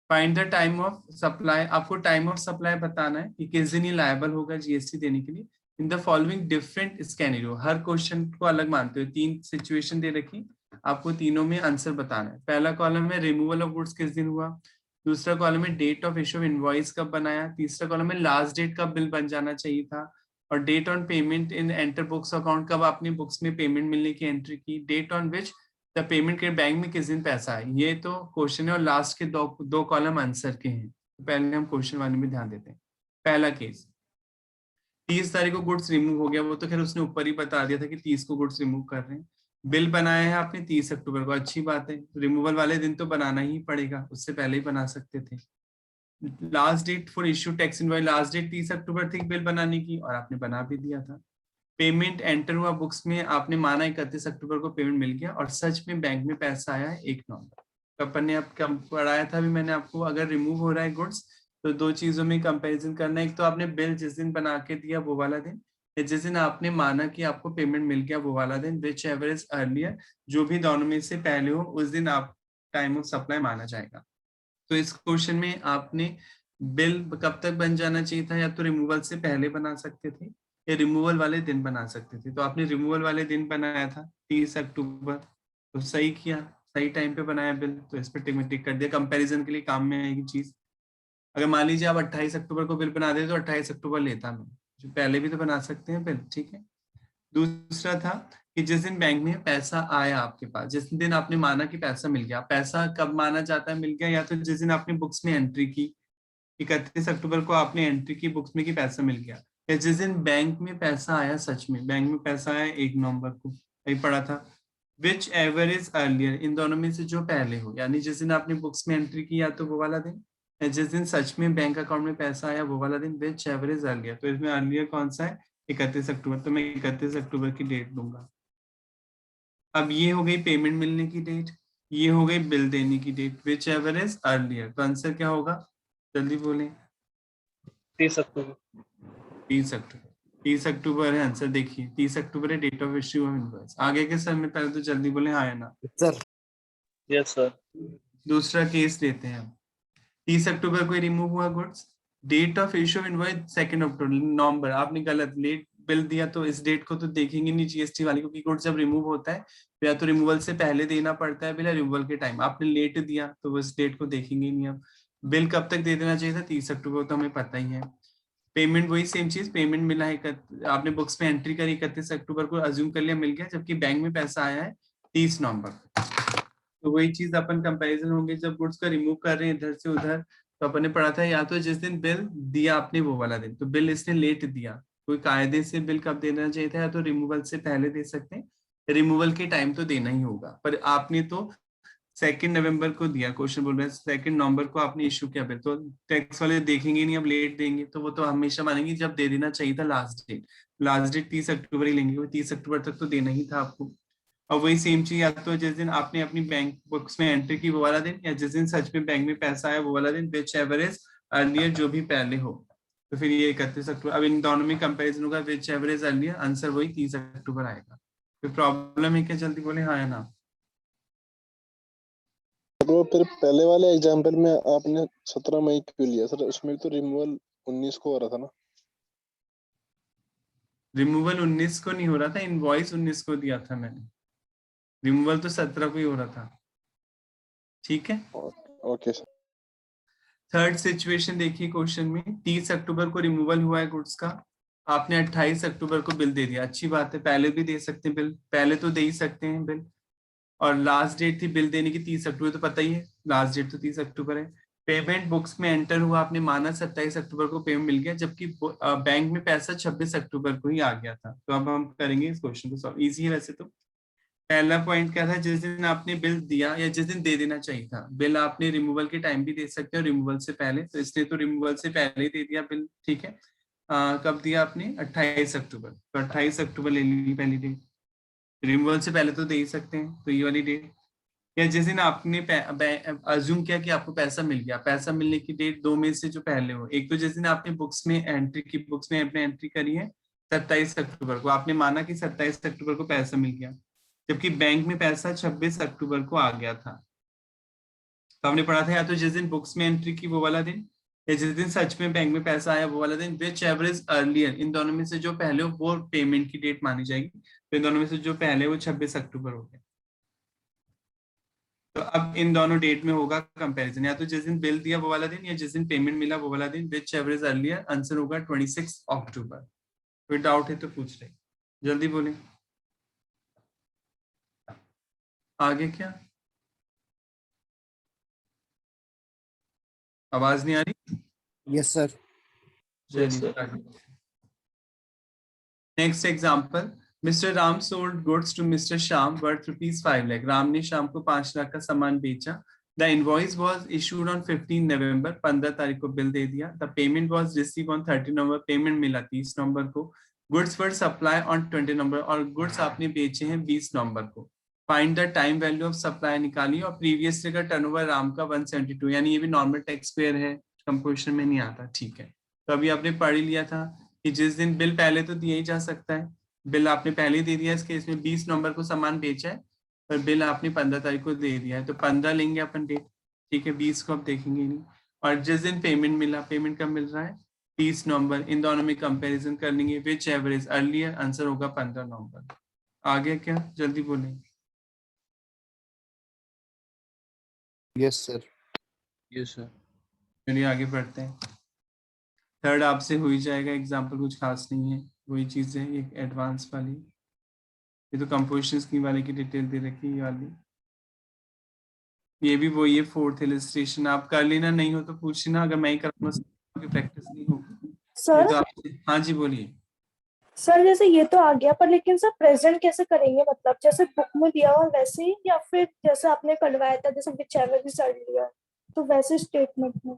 Find the time of supply, आपको टाइम ऑफ सप्लाई बताना है कि किस दिन ये लायबल होगा जीएसटी देने के लिए। इन द फॉलोइंग डिफरेंट स्कैनियो, हर क्वेश्चन को अलग मानते हुए 3 सिचुएशन दे रखी, आपको तीनों में आंसर बताना है। पहला कॉलम है रिमूवल ऑफ गुड्स किस दिन हुआ, दूसरा कॉलम है date of issue of invoice कब बनाया, तीसरा कॉलम है लास्ट डेट कब बिल बन जाना चाहिए था, और date on payment in enter books account, कब आपने बुक्स में पेमेंट मिलने की एंट्री की, date on which the payment के बैंक में किस दिन पैसा है। ये तो क्वेश्चन है, और लास्ट के दो कॉलम आंसर के हैं। तो पहले हम क्वेश्चन वाले में ध्यान देते हैं। पहला केस, 30 तारीख को गुड्स रिमूव हो गया, वो तो खैर उसने ऊपर ही बता दिया था कि 30 को गुड्स रिमूव कर रहे हैं। बिल बनाया है आपने 30 अक्टूबर को, अच्छी बात है, रिमूवल वाले दिन तो बनाना ही पड़ेगा, उससे पहले ही बना सकते थे। Last date for issue tax invoice, last date 30 अक्टूबर थी बिल बनाने की, और आपने बना भी दिया था। पेमेंट एंटर हुआ बुक्स में, आपने माना 31 अक्टूबर को पेमेंट मिल गया, और सच में बैंक में पैसा आया है 1 नवंबर। अपन ने अब कम पढ़ाया था भी मैंने आपको, अगर रिमूव हो रहा है गुड्स तो 2 चीजों में कंपैरिजन करना है। एक तो आपने बिल जिस दिन बना के दिया वो वाला दिन, या जिस दिन आपने माना कि आपको पेमेंट मिल गया वो वाला दिन, विच एवर इज अर्लियर, जो भी दोनों में से पहले हो उस दिन आप टाइम ऑफ सप्लाई माना जाएगा। तो इस क्वेश्चन में आपने बिल कब तक बन जाना चाहिए था, या तो रिमूवल से पहले बना सकते थे या रिमूवल वाले दिन बना सकते थे। तो आपने रिमूवल वाले दिन बनाया था 30 अक्टूबर, तो सही किया, सही टाइम पे बनाया बिल, तो इस पर टिक कर दिया। कंपैरिजन के लिए काम में आएगी चीज। अगर मान लीजिए आप 28 अक्टूबर को बिल बना दे तो 28 अक्टूबर लेता मैं, जो पहले भी तो बना सकते हैं बिल, ठीक है। दूसरा था कि जिस दिन बैंक में पैसा आया आपके पास, जिस दिन आपने माना कि पैसा मिल गया, पैसा कब माना जाता है मिल गया, या तो जिस दिन आपने बुक्स में एंट्री की, 31 अक्टूबर को आपने एंट्री की बुक्स में कि पैसा मिल गया, या जिस दिन बैंक में पैसा आया, सच में बैंक में पैसा आया 1 नवंबर को, यही पढ़ा था। विच एवर इज अर्लियर, इन दोनों में से जो पहले हो, यानी जिस दिन आपने बुक्स में एंट्री की या तो वो वाला दिन, या जिस दिन सच में बैंक अकाउंट में पैसा आया वो वाला दिन, विच एवर इज अर्लियर। तो इसमें अर्लियर कौन सा है, 31 अक्टूबर, तो मैं 31 अक्टूबर की डेट दूंगा। अब ये हो गई पेमेंट मिलने की डेट, ये हो गई बिल देने की date, whichever is earlier. तो आंसर क्या होगा, जल्दी बोलें। 30 अक्टूबर। 30 अक्टूबर, 30 अक्टूबर है आंसर, देखिए 30 अक्टूबर है date of issue of invoice. आगे के सर में पहले तो जल्दी बोले हाँ या ना। Sir yes sir. दूसरा केस लेते हैं हम। 30 अक्टूबर को रिमूव हुआ goods, date of issue of invoice 2 अक्टूबर, नवंबर आपने गलत लेट बिल दिया तो इस डेट को तो देखेंगे नहीं जीएसटी वाली, क्योंकि गुड्स जब रिमूव होता है तो या तो रिमूवल से पहले देना पड़ता है बिल या रिमूवल के टाइम। आपने लेट दिया तो वो इस डेट को देखेंगे नहीं। अब बिल कब तक दे देना चाहिए था, 30 अक्टूबर तो हमें पता ही है। पेमेंट वही सेम चीज, पेमेंट मिला है आपने बुक्स में एंट्री करी 31 अक्टूबर को, अज्यूम कर लिया मिल गया, जबकि बैंक में पैसा आया है 30 नवंबर। तो वही चीज अपन कंपैरिजन होंगे जब गुड्स का रिमूव कर रहे हैं इधर से उधर। तो अपन ने पढ़ा था या तो जिस दिन बिल दिया आपने वो वाला दिन, तो बिल इसने लेट दिया, कोई कायदे से बिल कब देना चाहिए था, या तो रिमूवल से पहले दे सकते हैं, रिमूवल के टाइम तो देना ही होगा। पर आपने तो 2 नवंबर को दिया, क्वेश्चन बोल रहे हैं 2 नवंबर को आपने इशू किया बिल, तो टैक्स वाले देखेंगे नहीं अब लेट देंगे, तो वो तो हमेशा मानेंगे जब दे देना चाहिए था लास्ट डेट 30 अक्टूबर ही लेंगे, 30 अक्टूबर तक तो देना ही था आपको। और वही सेम चीज या तो जिस दिन आपने अपनी बैंक बुक्स में एंट्री की वो वाला दिन, या जिस दिन सच में बैंक में पैसा आया वो वाला दिन, विच एवर इज अर्लियर, जो भी पहले हो। तो फिर ये 31 अक्टूबर। अब इन दोनों में कंपैरिजन होगा, which ever is earlier, answer वही 30 अक्टूबर आएगा। फिर प्रॉब्लम है क्या, जल्दी बोले हाँ या ना। तो फिर पहले वाले एग्जांपल में आपने 17 मई क्यों लिया सर, उसमें तो रिमूवल 19 को हो रहा था ना। रिमूवल 19 को नहीं हो रहा था, इनवॉइस 19 को दिया था मैंने, रिमूवल तो 17 को ही हो रहा था। ठीक है, ओके सर। थर्ड सिचुएशन देखिए क्वेश्चन में, 30 अक्टूबर को रिमूवल हुआ है गुड्स का, आपने 28 अक्टूबर को बिल दे दिया, अच्छी बात है, पहले भी दे सकते हैं बिल, पहले तो दे ही सकते हैं बिल। और लास्ट डेट थी बिल देने की 30 अक्टूबर, तो पता ही है लास्ट डेट तो 30 अक्टूबर है। पेमेंट बुक्स में एंटर हुआ, आपने माना 27 अक्टूबर को पेमेंट मिल गया, जबकि बैंक में पैसा 26 अक्टूबर को ही आ गया था। तो अब हम करेंगे इस क्वेश्चन को सॉल्व, इजी है वैसे तो। पहला पॉइंट क्या था, जिस दिन आपने बिल दिया या जिस दिन दे देना चाहिए था बिल, आपने रिमूवल के टाइम भी दे सकते हो, रिमूवल से पहले, तो इसने तो रिमूवल से पहले ही दे दिया बिल। ठीक है, कब दिया आपने, 28 अक्टूबर, तो 28 अक्टूबर ले ली पहली डेट, रिमूवल से पहले तो दे ही सकते हैं, तो ये वाली डेट। या जिस दिन आपने अज्यूम किया कि आपको पैसा मिल गया, पैसा मिलने की डेट दो में से जो पहले हो, एक तो जिस दिन आपने बुक्स में एंट्री की, बुक्स में आपने एंट्री करी है 27 अक्टूबर को, आपने माना कि 27 अक्टूबर को पैसा मिल गया, जबकि बैंक में पैसा 26 अक्टूबर को आ गया था। तो हमने पढ़ा था या तो जिस दिन बुक्स में एंट्री की वो वाला दिन, या जिस दिन सच में बैंक में पैसा आया वो वाला दिन, विच एवर इज अर्लियर, इन दोनों में से जो पहले हो वो पेमेंट की डेट मानी जाएगी। तो इन दोनों में से जो पहले वो 26 अक्टूबर हो गया। तो अब इन दोनों डेट में होगा कंपैरिजन, या तो जिस दिन बिल दिया वो वाला दिन, या जिस दिन पेमेंट मिला वो वाला दिन, which ever is earlier, answer होगा 26 अक्टूबर। कोई डाउट है तो पूछ रहे, जल्दी बोले। आगे क्या, आवाज नहीं आ रही। Yes sir. Next example, mister Ram sold goods to mister Shyam worth ₹5 lakh. Ram ने श्याम को 5 लाख का सामान बेचा। The invoice was issued on 15 November, 15 तारीख को बिल दे दिया। The payment was receive on 30 November, payment मिला 30 नवंबर को। Goods were supply on 20 November, और गुड्स आपने बेचे हैं 20 नवंबर को। Find the time value of supply निकालिए, और प्रीवियस ईयर का टर्नओवर राम का 172, यानी ये भी नॉर्मल टैक्स पेयर है, कंपोजिशन में नहीं आता। ठीक है, तो अभी आपने पढ़ ही लिया था कि जिस दिन बिल पहले तो दिया ही जा सकता है, बिल आपने पहले दे दिया, इस केस में 20 नवंबर को सामान बेचा है, पर बिल आपने 15 तारीख को दे दिया है, तो 15 लेंगे अपन डेट। ठीक है, 20 को आप देखेंगे नहीं। और जिस दिन पेमेंट मिला, पेमेंट कब मिल रहा है, 30 नवंबर। इन दोनों में कंपैरिजन कर लेंगे, विच एवरेज अर्लियर, आंसर होगा 15 नवंबर। आगे क्या, जल्दी बोलें। Yes sir. Yes sir. चलिए आगे बढ़ते हैं। थर्ड आपसे हो ही जाएगा, एग्जाम्पल कुछ खास नहीं है, वही चीज है, एक एडवांस वाली। ये तो कंपोजिशन स्कीम वाले की डिटेल दे रखी है, ये वाली, ये भी वही है। फोर्थ इलस्ट्रेशन आप कर लेना, नहीं हो तो पूछ लेना, अगर मैं ही करूँगा प्रैक्टिस नहीं होगी। सर तो हाँ जी बोलिए। सर जैसे ये तो आ गया, पर लेकिन सर प्रेजेंट कैसे करेंगे, मतलब जैसे बुक में दिया हुआ वैसे ही, या फिर जैसे आपने करवाया था जैसे whichever भी सर लिया, तो वैसे स्टेटमेंट में।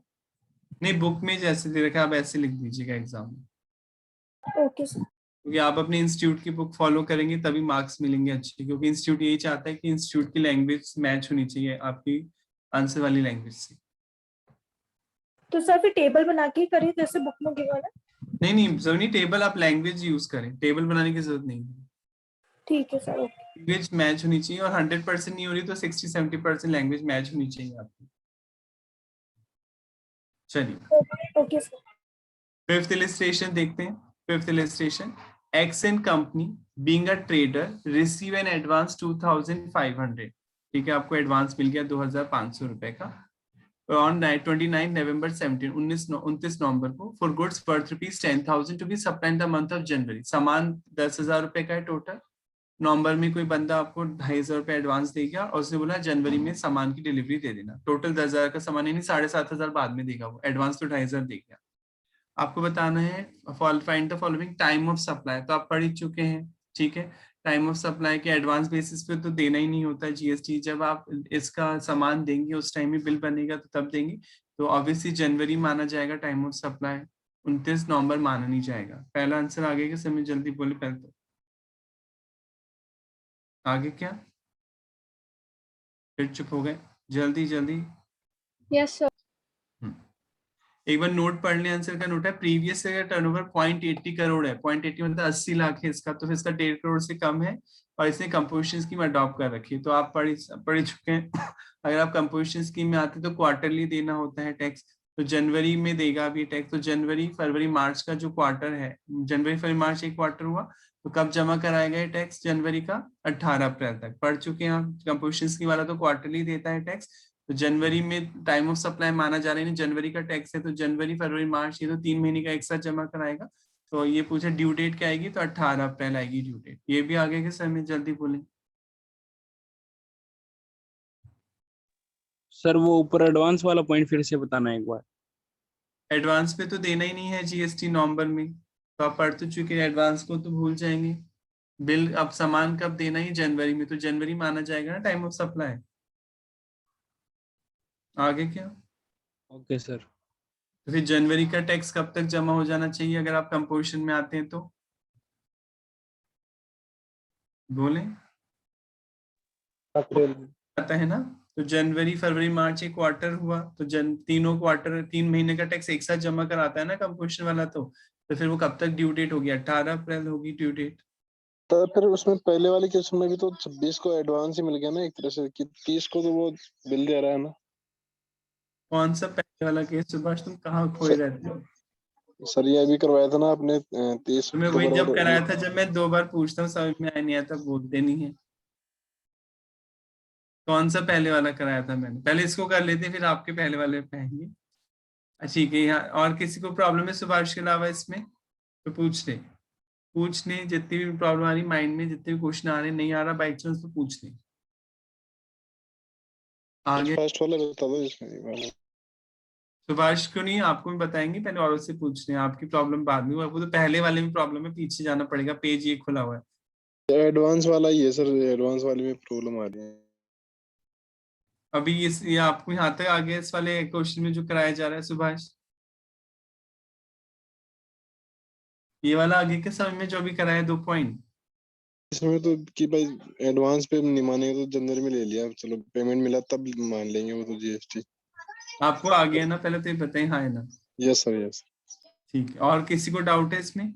नहीं, बुक में जैसे दे रखा है आप ऐसे लिख दीजिएगा एग्जाम में। Okay sir. क्योंकि आप अपने इंस्टीट्यूट की बुक फॉलो करेंगे तभी मार्क्स मिलेंगे अच्छे, क्योंकि इंस्टीट्यूट यही चाहता है कि इंस्टीट्यूट की लैंग्वेज मैच होनी चाहिए आपकी आंसर वाली लैंग्वेज से। तो सर फिर टेबल बना के करें जैसे बुक में गिवन है। नहीं जरूरी नहीं, टेबल आप लैंग्वेज यूज करें, टेबल बनाने की जरूरत नहीं है। ठीक है सर, ओके। लैंग्वेज मैच होनी चाहिए, और 100% नहीं हो रही तो 60-70% लैंग्वेज मैच होनी चाहिए आपकी। चलिए ओके सर। फिफ्थ इलिस्ट्रेशन देखते हैं। Fifth illustration, x and company being a trader receive an advance 2500। ठीक है, आपको एडवांस मिल गया 2500 रुपए का ऑन 29 नवंबर 29 नवंबर को for goods worth ₹10,000 to be supply in the month of January. सामान 10,000 रुपए का है टोटल। नवंबर में कोई बंदा आपको 2,500 रुपए एडवांस दे गया और उसने बोला जनवरी में सामान की डिलीवरी दे देना। टोटल 10,000 का सामान, यानी 7,500 बाद में देगा वो, एडवांस तो 2,500 दे गया। आपको बताना है find the following time of supply, तो आप पढ़ ही चुके हैं। ठीक है, टाइम ऑफ सप्लाई के एडवांस बेसिस पे तो देना ही नहीं होता है जीएसटी। जब आप इसका सामान देंगे उस टाइम ही बिल बनेगा तो तब देंगे, तो ऑब्वियसली जनवरी माना जाएगा टाइम ऑफ सप्लाई, 29 नवंबर माना नहीं जाएगा। पहला आंसर आगे के समय जल्दी बोले पहले तो आगे क्या, फिर चुप हो गए, जल्दी जल्दी। Yes sir. एक बार नोट पढ़ लें, आंसर का नोट है प्रीवियस ईयर का टर्नओवर 0.80 करोड़ है। 0.80 मतलब 80 लाख है इसका, तो फिर इसका 1.5 करोड़ से कम है और इसने कंपोजिशन स्कीम अडॉप्ट कर रखी है। तो आप पढ़ चुके हैं अगर आप कंपोजिशन स्कीम में आते तो क्वार्टरली देना होता है टैक्स, तो जनवरी में देगा अभी टैक्स। तो जनवरी फरवरी मार्च का जो क्वार्टर है, जनवरी फरवरी मार्च एक क्वार्टर हुआ, तो कब जमा कराएगा ये टैक्स? जनवरी का 18 अप्रैल तक। पढ़ चुके हैं आप, कंपोजिशन स्कीम वाला तो क्वार्टरली देता है टैक्स। तो जनवरी में टाइम ऑफ सप्लाई माना जा रहा है, जनवरी का टैक्स है, तो जनवरी फरवरी मार्च ये तो 3 महीने का एक साथ जमा कराएगा। तो ये पूछे ड्यू डेट क्या आएगी, तो 18 अप्रैल आएगी ड्यू डेट। ये भी आगे के समय जल्दी बोलें। सर वो ऊपर एडवांस वाला पॉइंट फिर से बताना एक बार। एडवांस पे तो देना ही नहीं है जीएसटी नवंबर में, तो आप पढ़ तो चुके, एडवांस को तो भूल जाएंगे। बिल अब सामान कब देना ही, जनवरी में, तो जनवरी माना जाएगा ना टाइम ऑफ सप्लाई। आगे क्या, ओके सर। तो फिर जनवरी का टैक्स कब तक जमा हो जाना चाहिए अगर आप कंपोजिशन में आते हैं तो बोलें, अप्रैल में। आता है ना। तो जनवरी फरवरी मार्च एक क्वार्टर हुआ, तो तीनों क्वार्टर 3 महीने का टैक्स एक साथ जमा कराता है ना कंपोजिशन वाला। तो फिर वो कब तक ड्यू डेट होगी? 18 अप्रैल होगी ड्यू डेट। तो फिर उसमें पहले वाले केस में भी तो 26 को एडवांस ही मिल गया ना एक तरह से, कि 30 को तो वो बिल दे रहा है ना। कौन सा पहले वाला केस सुभाष, तुम कहाँ खोए रहते हो? सर ये अभी करवाया था ना आपने 30 तो मैं वही जब अक्टूबर कराया था, जब मैं 2 बार पूछता हूँ समझ में आया नहीं आता, बोलते नहीं है। कौन सा पहले वाला कराया था मैंने? पहले इसको कर लेते फिर आपके पहले वाले पे आएंगे। ठीक है, यहाँ और किसी को प्रॉब्लम है सुभाष के अलावा इसमें तो पूछ ले जितनी भी प्रॉब्लम आ रही माइंड में, जितने भी क्वेश्चन आ रहे, नहीं आ रहा बाई चांस तो पूछ ले। आगे फर्स्ट वाला बता दो इसमें। सुभाष को नहीं, आपको भी बताएंगे, पहले औरों से पूछ लें, आपकी प्रॉब्लम बाद में। वो तो पहले वाले में प्रॉब्लम है, पीछे जाना पड़ेगा, पेज ये खुला हुआ है। एडवांस वाला ही है सर, एडवांस वाले में प्रॉब्लम आ रही है। अभी ये आपको यहाँ तक आगे इस वाले क्वेश्चन में जो कराया जा रहा है सुभाष, ये वाला आगे के समय में जो भी कराया 2 पॉइंट, इसमें तो कि भाई एडवांस पे नहीं मानेंगे तो जनवरी में ले लिया, चलो पेमेंट मिला तब मान लेंगे वो तो जीएसटी। आपको आ गया ना? पहले तो ये बताएं, हाँ है ना? Yes sir yes. ठीक है, और किसी को डाउट है इसमें?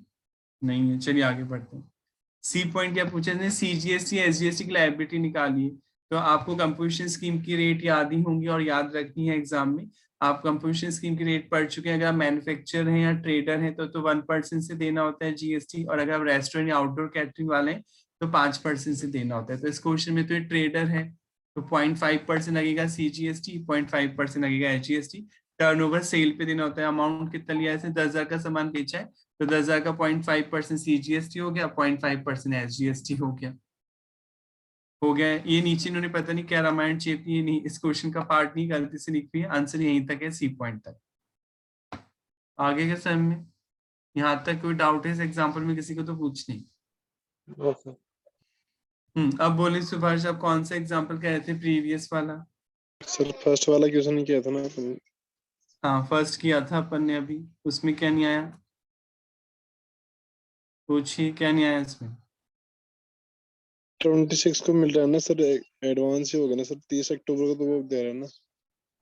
नहीं है, चलिए आगे बढ़ते हैं। सी पॉइंट क्या पूछे इसने, सीजीएसटी एसजीएसटी की लायबिलिटी निकाली है। तो आपको कंपोजिशन स्कीम की रेट याद ही होंगी और याद रखनी है एग्जाम में। आप कंपोजिशन स्कीम की रेट पढ़ चुके हैं। अगर आप मैन्युफैक्चरर हैं या ट्रेडर हैं तो 1% से देना होता है जीएसटी, और अगर आप रेस्टोरेंट या आउटडोर कैटरिंग वाले हैं तो 5% से देना होता है। तो इस क्वेश्चन में तो ये ट्रेडर है तो 0.5% लगेगा सीजीएसटी, 0.5% लगेगा एसजीएसटी। टर्नओवर सेल पे देना होता है, अमाउंट कितना लिया है, 10,000 का सामान बेचा है तो 10,000 का 0.5% सीजीएसटी हो गया, 0.5% एसजीएसटी हो गया। ये नीचे इन्होंने पता नहीं क्या रामायण चेपी, ये नहीं, इस क्वेश्चन का पार्ट नहीं, गलती से लिखी है। आंसर यहीं तक है, सी पॉइंट तक। आगे के समय में यहाँ तक कोई डाउट है इस एग्जाम्पल में किसी को तो पूछ नहीं। अब बोले सुभाष, आप कौन सा एग्जाम्पल कह रहे थे? प्रीवियस वाला सर फर्स्ट वाला क्वेश्चन नहीं किया था ना अपन। हाँ फर्स्ट किया था अपन ने अभी, उसमें क्या नहीं आया? पूछिए क्या नहीं आया इसमें? 26 को मिल रहा है ना सर, एडवांस ही होगा ना सर, 30 अक्टूबर को तो वो दे रहा है ना।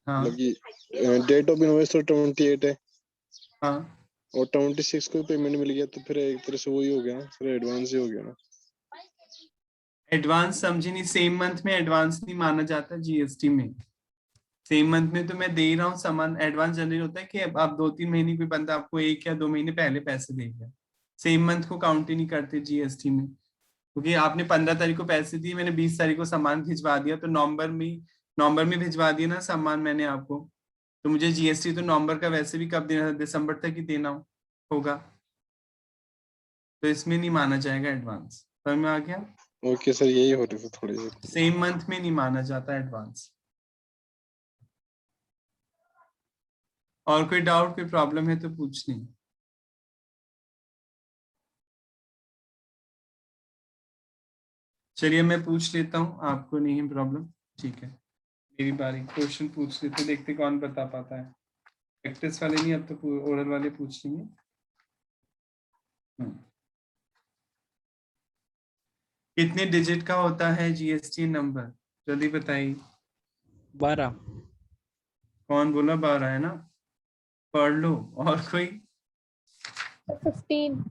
हाँ मतलब कि डेट ऑफ इनवॉइस तो 28 है। हाँ और 26 को पेमेंट मिल गया तो फिर एक तरह से वही हो गया ना, फिर एडवांस ही हो गया ना। एडवांस समझे नहीं, सेम मंथ में एडवांस नहीं माना जाता जीएसटी में। सेम मंथ में तो मैं दे ही रहा हूँ सामान, एडवांस जनरली होता है कि अब आप 2-3 महीने कोई बंदा आपको 1 या 2 महीने पहले पैसे देगा। सेम मंथ को काउंट ही नहीं करते जीएसटी में, क्योंकि आपने 15 तारीख को पैसे दिए, मैंने 20 तारीख को सामान भिजवा दिया, तो नवंबर में भिजवा दिया ना सामान मैंने आपको, तो मुझे जीएसटी तो नवंबर का वैसे भी कब देना था, दिसंबर तक ही देना होगा, तो इसमें नहीं माना जाएगा एडवांस। समझ में आ गया? ओके सर, यही हो रही थी थोड़ी सी। सेम मंथ में नहीं माना जाता एडवांस। और कोई डाउट, कोई प्रॉब्लम है तो पूछनी। चलिए मैं पूछ लेता हूँ, आपको नहीं है प्रॉब्लम, ठीक है मेरी बारी, क्वेश्चन पूछ लेते, देखते कौन बता पाता है। प्रैक्टिस वाले नहीं, अब तो ओरल वाले पूछ लेंगे। कितने डिजिट का होता है जीएसटी नंबर, जल्दी बताइए। 12। कौन बोला 12 है ना, पढ़ लो। और कोई? 15।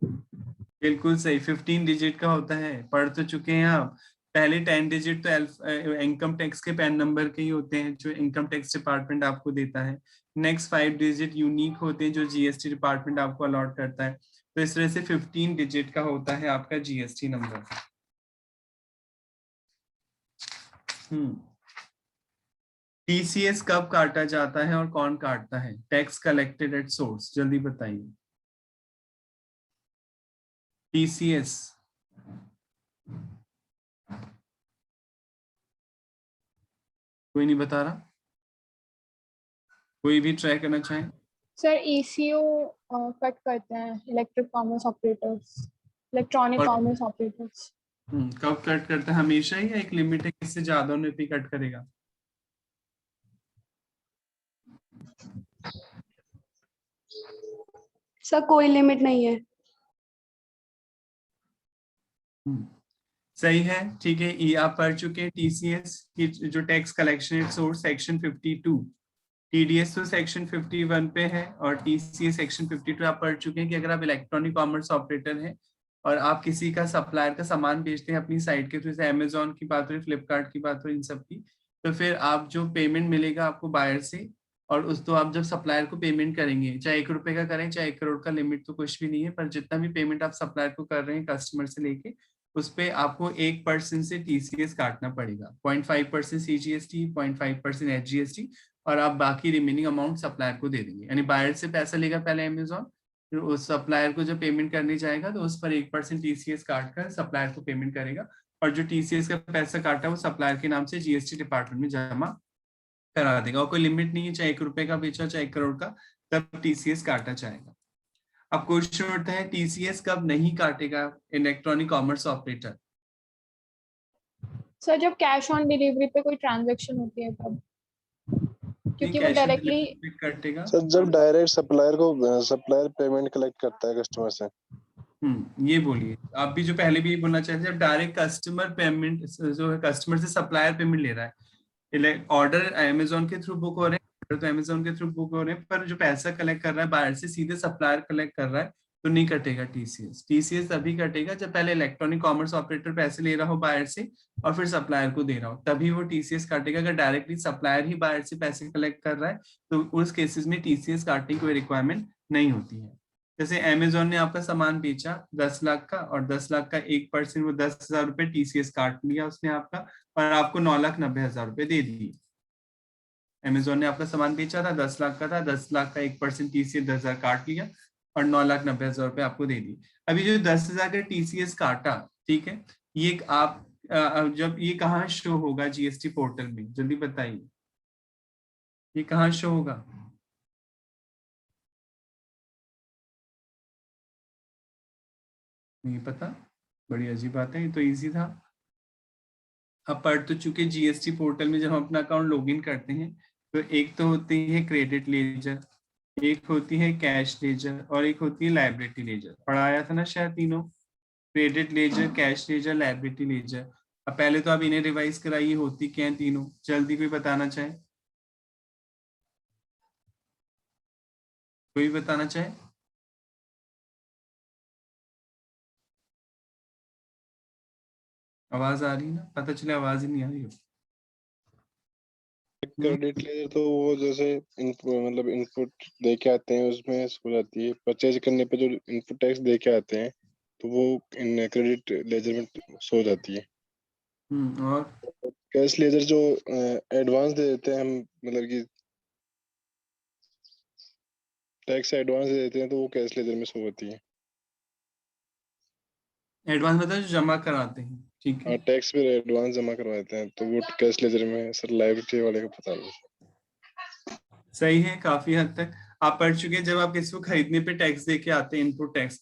बिल्कुल सही, 15 डिजिट का होता है, पढ़ तो चुके हैं आप। पहले 10 डिजिट तो इनकम टैक्स के पैन नंबर के ही होते हैं, जो इनकम टैक्स डिपार्टमेंट आपको देता है। नेक्स्ट 5 डिजिट यूनिक होते हैं, जो जीएसटी डिपार्टमेंट आपको अलॉट करता है। तो इस तरह से 15 डिजिट का होता है आपका जीएसटी नंबर। टीसीएस कब काटा जाता है और कौन काटता है? टैक्स कलेक्टेड एट सोर्स, जल्दी बताइए। टीसीएस कोई नहीं बता रहा, कोई भी ट्राई करना चाहे? सर ईसीओ कट करते हैं, electric commerce operators, electronic commerce operators. कब कट करता है? हमेशा ही, या एक लिमिट है, इससे ज्यादा होने पे कट करेगा? सर कोई लिमिट नहीं है। सही है, ठीक है। ये आप पढ़ चुके हैं टीसीएस की जो tax collection source section 52, TDS तो सेक्शन 51 पे है, और टीसीएस सेक्शन 52 आप पढ़ चुके हैं कि अगर आप इलेक्ट्रॉनिक कॉमर्स ऑपरेटर हैं और आप किसी का सप्लायर का सामान बेचते हैं अपनी साइट के थ्रू, जैसे अमेजोन की बात हो रही, फ्लिपकार्ट की बात हो, इन सब की, तो फिर आप जो पेमेंट मिलेगा आपको बायर से, और उस तो आप जब सप्लायर को पेमेंट करेंगे, चाहे 1 रुपए का करें चाहे 1 करोड़ का, लिमिट तो कुछ भी नहीं है, पर जितना भी पेमेंट आप सप्लायर को कर रहे हैं कस्टमर से लेके, उस पे आपको 1% से टीसीएस काटना पड़ेगा, 0.5% सीजीएसटी, 0.5% एचजीएसटी, और आप बाकी रिमेनिंग अमाउंट सप्लायर को दे देंगे। यानी बायर से पैसा लेगा पहले अमेजोन, फिर उस सप्लायर को जब पेमेंट करने जाएगा तो उस पर 1% टीसीएस काट कर सप्लायर को पेमेंट करेगा, और जो टीसीएस का पैसा काटा वो सप्लायर के नाम से जीएसटी डिपार्टमेंट में जमा करा देगा। और कोई लिमिट नहीं है, चाहे 1 रुपए का बेचा चाहे 1 करोड़ का, तब टीसीएस काटा जाएगा। अब क्वेश्चन उठता है टीसीएस कब नहीं काटेगा इलेक्ट्रॉनिक कॉमर्स ऑपरेटर? सर जब कैश ऑन डिलीवरी पे कोई ट्रांजैक्शन होती है तब, क्योंकि वो डायरेक्टली कटेगा। सर जब डायरेक्ट सप्लायर पेमेंट कलेक्ट करता है कस्टमर से। ये बोलिए आप भी, जो पहले भी बोलना चाहते हैं, जब डायरेक्ट कस्टमर पेमेंट, जो है कस्टमर से सप्लायर पेमेंट ले रहा है, ऑर्डर अमेजोन के थ्रू बुक हो रहे हैं, तो अमेजोन के थ्रू बुक हो रहे हैं, पर जो पैसा कलेक्ट कर रहा है बाहर से सीधे सप्लायर कलेक्ट कर रहा है, तो नहीं कटेगा टीसीएस। टीसीएस तभी कटेगा जब पहले इलेक्ट्रॉनिक कॉमर्स ऑपरेटर पैसे ले रहा हो बाहर से और फिर सप्लायर को दे रहा हो, तभी वो टीसीएस काटेगा। अगर डायरेक्टली सप्लायर ही बाहर से पैसे कलेक्ट कर रहा है तो उस केसेस में टीसीएस काटने की कोई रिक्वायरमेंट नहीं होती है। जैसे अमेजोन ने आपका सामान बेचा 10 लाख का, और 10 लाख का 1% वो 10,000 रुपए टीसीएस काट लिया उसने आपका, और आपको 9,90,000 रुपए दे दिए। अमेजोन ने आपका सामान बेचा था 10 लाख का था, 10 लाख का 1% टीसीएस 10,000 काट लिया और 9,90,000 रुपए आपको दे दिए। अभी जो 10,000 का टीसीएस काटा, ठीक है, ये आप जब ये कहाँ शो होगा जीएसटी पोर्टल में, जल्दी बताइए, ये कहाँ शो होगा? नहीं पता, बड़ी अजीब बात है, ये तो इजी था। अब पढ़ तो चुके जीएसटी पोर्टल में जब हम अपना अकाउंट लॉगिन करते हैं, तो एक तो होती है क्रेडिट लेजर, एक होती है कैश लेजर, और एक होती है लायबिलिटी लेजर। पढ़ाया था ना शायद तीनों, credit ledger, cash ledger, liability ledger. अब पहले तो आप इन्हें रिवाइज कराइए होती क्या है तीनों, जल्दी कोई बताना चाहे, कोई बताना चाहे? आवाज आ रही है ना? पता चले आवाज ही नहीं आ रही हो। क्रेडिट लेजर तो वो जैसे मतलब इनपुट दे के आते हैं उसमें हो जाती है, परचेज करने पे जो इनपुट टैक्स दे के आते हैं तो वो इन क्रेडिट लेजर में हो जाती है। और कैश लेजर जो एडवांस दे देते हैं हम, मतलब कि टैक्स एडवांस दे देते हैं तो वो कैश लेजर में शो होती है। एडवांस मतलब जो जमा कराते हैं, ठीक है। हाँ, टैक्स पे एडवांस जमा करवाते हैं तो वो कैश लेजर में। सर लायबिलिटी वाले को पता नहीं। सही है, काफी हद तक आप पढ़ चुके हैं। जब आप किसी को खरीदने पे टैक्स दे के आते हैं, इनपुट टैक्स,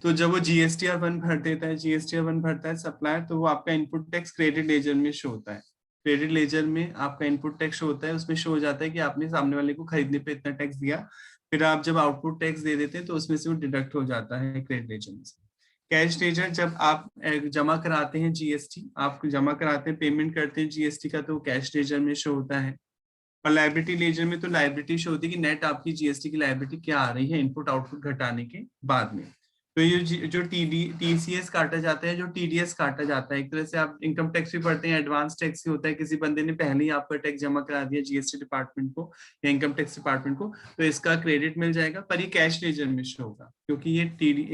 तो जब वो जीएसटीआर 1 भर देता है, जीएसटीआर 1 भरता है सप्लायर, तो वो आपका इनपुट टैक्स क्रेडिट लेजर में शो होता है। क्रेडिट लेजर में आपका इनपुट टैक्स शो होता है, उसमें शो हो जाता है कि आपने सामने वाले को खरीदने पे इतना टैक्स दिया। फिर आप जब आउटपुट टैक्स दे देते हैं तो उसमें से वो डिडक्ट हो जाता है क्रेडिट लेजर में से। कैश लेजर जब आप जमा कराते हैं जीएसटी, आप जमा कराते हैं, पेमेंट करते हैं जीएसटी का, तो वो कैश लेजर में शो होता है। और लायबिलिटी लेजर में तो लायबिलिटी शो होती है कि नेट आपकी जीएसटी की लायबिलिटी क्या आ रही है इनपुट आउटपुट घटाने के बाद में। तो ये जो टीसीएस काटा जाता है, जो टीडीएस काटा जाता है, एक तरह से आप इनकम टैक्स भी पढ़ते हैं, एडवांस टैक्स ही होता है। किसी बंदे ने पहले ही आपका टैक्स जमा करा दिया जीएसटी डिपार्टमेंट को या इनकम टैक्स डिपार्टमेंट को, तो इसका क्रेडिट मिल जाएगा, पर ये कैश लेजर में शो होगा, क्योंकि ये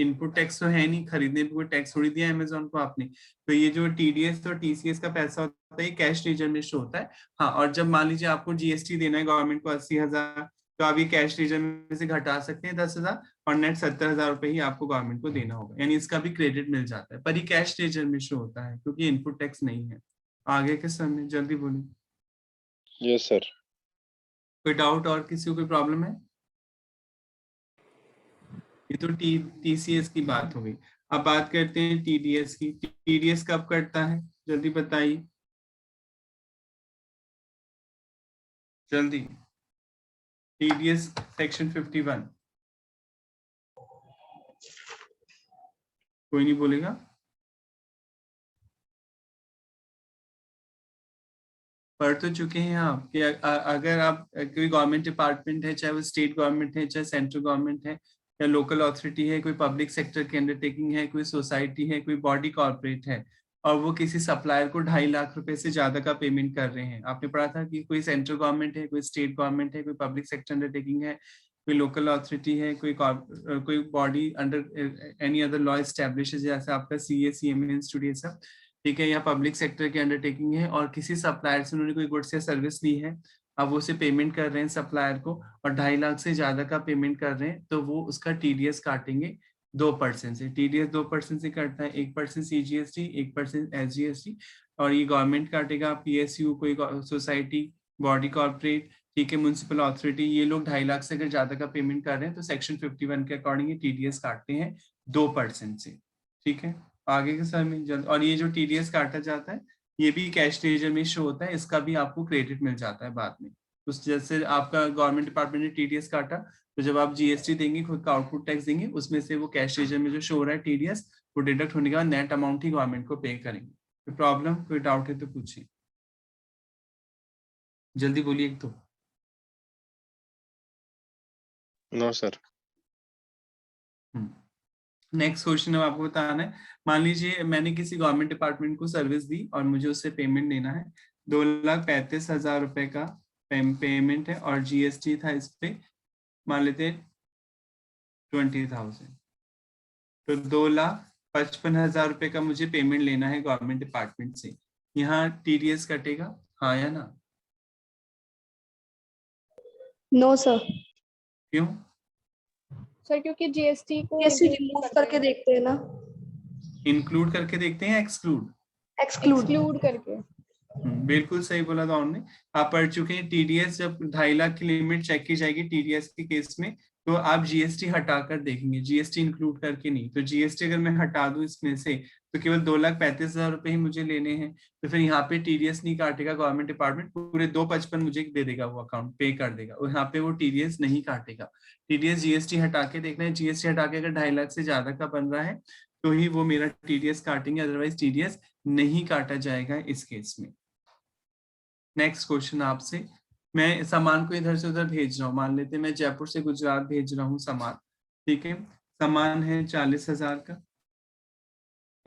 इनपुट टैक्स तो है नहीं, खरीदने पे कोई टैक्स थोड़ी दिया अमेजोन को आपने। तो ये जो टीडीएस और टीसीएस का पैसा होता है, ये कैश लेजर में शो होता है। हाँ, और जब मान लीजिए आपको जीएसटी देना है गवर्नमेंट को 80,000, तो आप ये कैश लेजर में से घटा सकते हैं 10,000, और नेट 70,000 रुपए ही आपको गवर्नमेंट को देना होगा, यानी इसका भी क्रेडिट मिल जाता है, पर ये कैश लेजर में शो होता है क्योंकि इनपुट टैक्स नहीं है। आगे के समय जल्दी बोलिए। Yes sir. कोई डाउट और किसी को कोई प्रॉब्लम है? ये तो टीसीएस की बात हो गई। अब बात करते हैं टीडीएस की। टीडीएस कब कटता है, जल्दी बताइए जल्दी। टीडीएस सेक्शन 51, कोई नहीं बोलेगा? पढ़ तो चुके हैं आप कि अगर आप कोई गवर्नमेंट डिपार्टमेंट है, चाहे वो स्टेट गवर्नमेंट है, चाहे सेंट्रल गवर्नमेंट है, या लोकल अथॉरिटी है, कोई पब्लिक सेक्टर की अंडरटेकिंग है, कोई सोसाइटी है, कोई बॉडी कॉर्पोरेट है, और वो किसी सप्लायर को 2.5 लाख रुपए से ज्यादा का पेमेंट कर रहे हैं। आपने पढ़ा था कि कोई सेंट्रल गवर्नमेंट है, कोई स्टेट गवर्नमेंट है, कोई पब्लिक सेक्टर अंडरटेकिंग है, कोई लोकल अथॉरिटी है, कोई body under any other law establish, जैसे आपका सीए, सीएमए इंस्टीट्यूट, ये सब, ठीक है, या पब्लिक सेक्टर की अंडरटेकिंग है, और किसी सप्लायर से उन्होंने कोई गुड्स या सर्विस ली है, अब वो उसे पेमेंट कर रहे हैं सप्लायर को, और 2.5 लाख से ज्यादा का पेमेंट कर रहे हैं, तो वो उसका टीडीएस काटेंगे 2% से। टीडीएस 2% से कटता है, 1% सीजीएसटी, 1% एसजीएसटी, और ये गवर्नमेंट काटेगा, पीएसयू, कोई सोसाइटी, बॉडी कॉर्पोरेट, ठीक है, म्युनिसिपल अथॉरिटी, ये लोग 2.5 लाख से अगर ज्यादा का पेमेंट कर रहे हैं तो सेक्शन 51 के अकॉर्डिंग ये टीडीएस काटते हैं 2% से, ठीक है। आगे के समय में जल्द, और ये जो टीडीएस काटा जाता है ये भी कैश लेजर में शो होता है, इसका भी आपको क्रेडिट मिल जाता है बाद में। उस जैसे आपका गवर्नमेंट डिपार्टमेंट ने टीडीएस काटा, तो जब आप जीएसटी देंगे, खुद का आउटपुट टैक्स देंगे, उसमें से वो कैश लेजर में जो शो हो रहा है टीडीएस, वो डिडक्ट होने के बाद नेट अमाउंट ही गवर्नमेंट को पे करेंगे। कोई प्रॉब्लम, कोई डाउट है तो पूछिए, जल्दी बोलिए एक तो। No sir. नेक्स्ट क्वेश्चन अब आपको बताना है। मान लीजिए मैंने किसी गवर्नमेंट डिपार्टमेंट को सर्विस दी और मुझे उससे पेमेंट लेना है, 2,35,000 रुपए का पेमेंट है, और जीएसटी था इस पे मान लेते हैं 20,000, तो 2,55,000 रुपए का मुझे पेमेंट लेना है गवर्नमेंट डिपार्टमेंट से। यहाँ टीडीएस कटेगा, हाँ या ना? No sir. क्यों? सर क्योंकि जीएसटी को ऐसे include रिमूव करते करके हैं। देखते हैं ना, इंक्लूड करके देखते हैं, एक्सक्लूड? एक्सक्लूड करके। बिल्कुल सही बोला था उन्होंने। आप पढ़ चुके हैं टीडीएस जब 2.5 लाख की लिमिट चेक की जाएगी टीडीएस के केस में, तो आप जीएसटी हटाकर देखेंगे, जीएसटी इंक्लूड करके नहीं। तो जीएसटी अगर मैं हटा दूं इसमें से, तो केवल 2,35,000 रुपए ही मुझे लेने हैं, तो फिर यहाँ पे टीडीएस नहीं काटेगा गवर्नमेंट डिपार्टमेंट, पूरे 255 मुझे दे देगा, वो अकाउंट पे कर देगा, और यहाँ पे वो टीडीएस नहीं काटेगा। टीडीएस जीएसटी हटा के देखना है, जीएसटी हटा के अगर 2.5 लाख से ज्यादा का बन रहा है तो ही वो मेरा टीडीएस काटेंगे, अदरवाइज टीडीएस नहीं काटा जाएगा इस केस में। नेक्स्ट क्वेश्चन आपसे, मैं सामान को इधर से उधर भेज रहा हूँ, मान लेते हैं मैं जयपुर से गुजरात भेज रहा हूँ सामान, ठीक है, सामान है 40,000 का,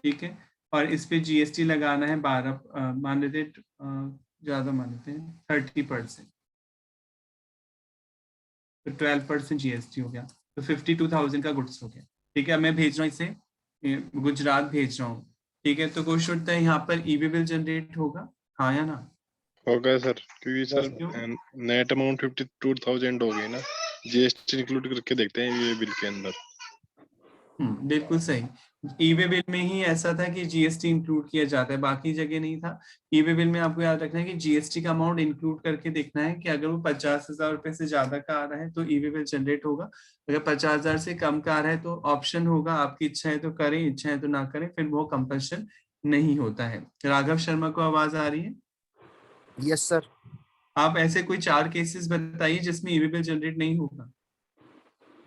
ठीक है, और इस पे जीएसटी लगाना है 12 मान लेते ज्यादा मान लेते हैं 30%, तो 12% जीएसटी हो गया, तो 52,000 का गुड्स हो गया। ठीक है, मैं भेज रहा हूँ इसे गुजरात भेज रहा हूँ। ठीक है, तो क्वेश्चन उठता है यहाँ पर ईवी बिल जनरेट होगा, हाँ या ना? होगा सर, क्योंकि सर क्यों? नेट अमाउंट 52,000 हो गई ना, जीएसटी इंक्लूड करके देखते हैं ये बिल के अंदर। बिल्कुल सही। ईवे बिल में ही ऐसा था कि जीएसटी इंक्लूड किया जाता है, बाकी जगह नहीं था। ईवे बिल में आपको याद रखना है कि जीएसटी का अमाउंट इंक्लूड करके देखना है कि अगर वो 50,000 रुपए से ज्यादा का आ रहा है तो ईवे बिल जनरेट होगा। अगर 50,000 से कम का आ रहा है तो ऑप्शन होगा, आपकी इच्छा है तो करें, इच्छा है तो ना करें, फिर वो कंपल्शन नहीं होता है। राघव शर्मा को आवाज आ रही है? Yes sir. आप ऐसे कोई 4 केसेस बताइए जिसमें ईवे बिल जनरेट नहीं होगा।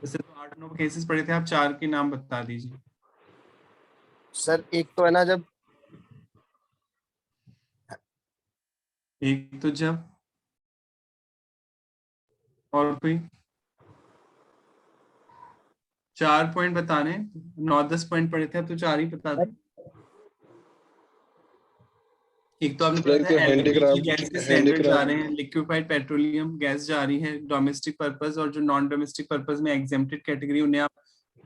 वैसे तो 8-9 केसेस पड़े थे, आप 4 के नाम बता दीजिए। सर एक तो है ना, जब एक तो जब, और कोई 4 पॉइंट बताने, 9-10 पॉइंट पड़े थे, अब तो 4 ही बता दें। एक तो आपने सर, एक पता तो है एलपीजी गैस के सिलेंडर जा रहे हैं, हैंडीक्राफ्ट लिक्विफाइड पेट्रोलियम गैस जा रही है डोमेस्टिक पर्पस, और जो नॉन डोमेस्टिक पर्पस में एग्जेम्प्टेड कैटेगरी उन्हें आप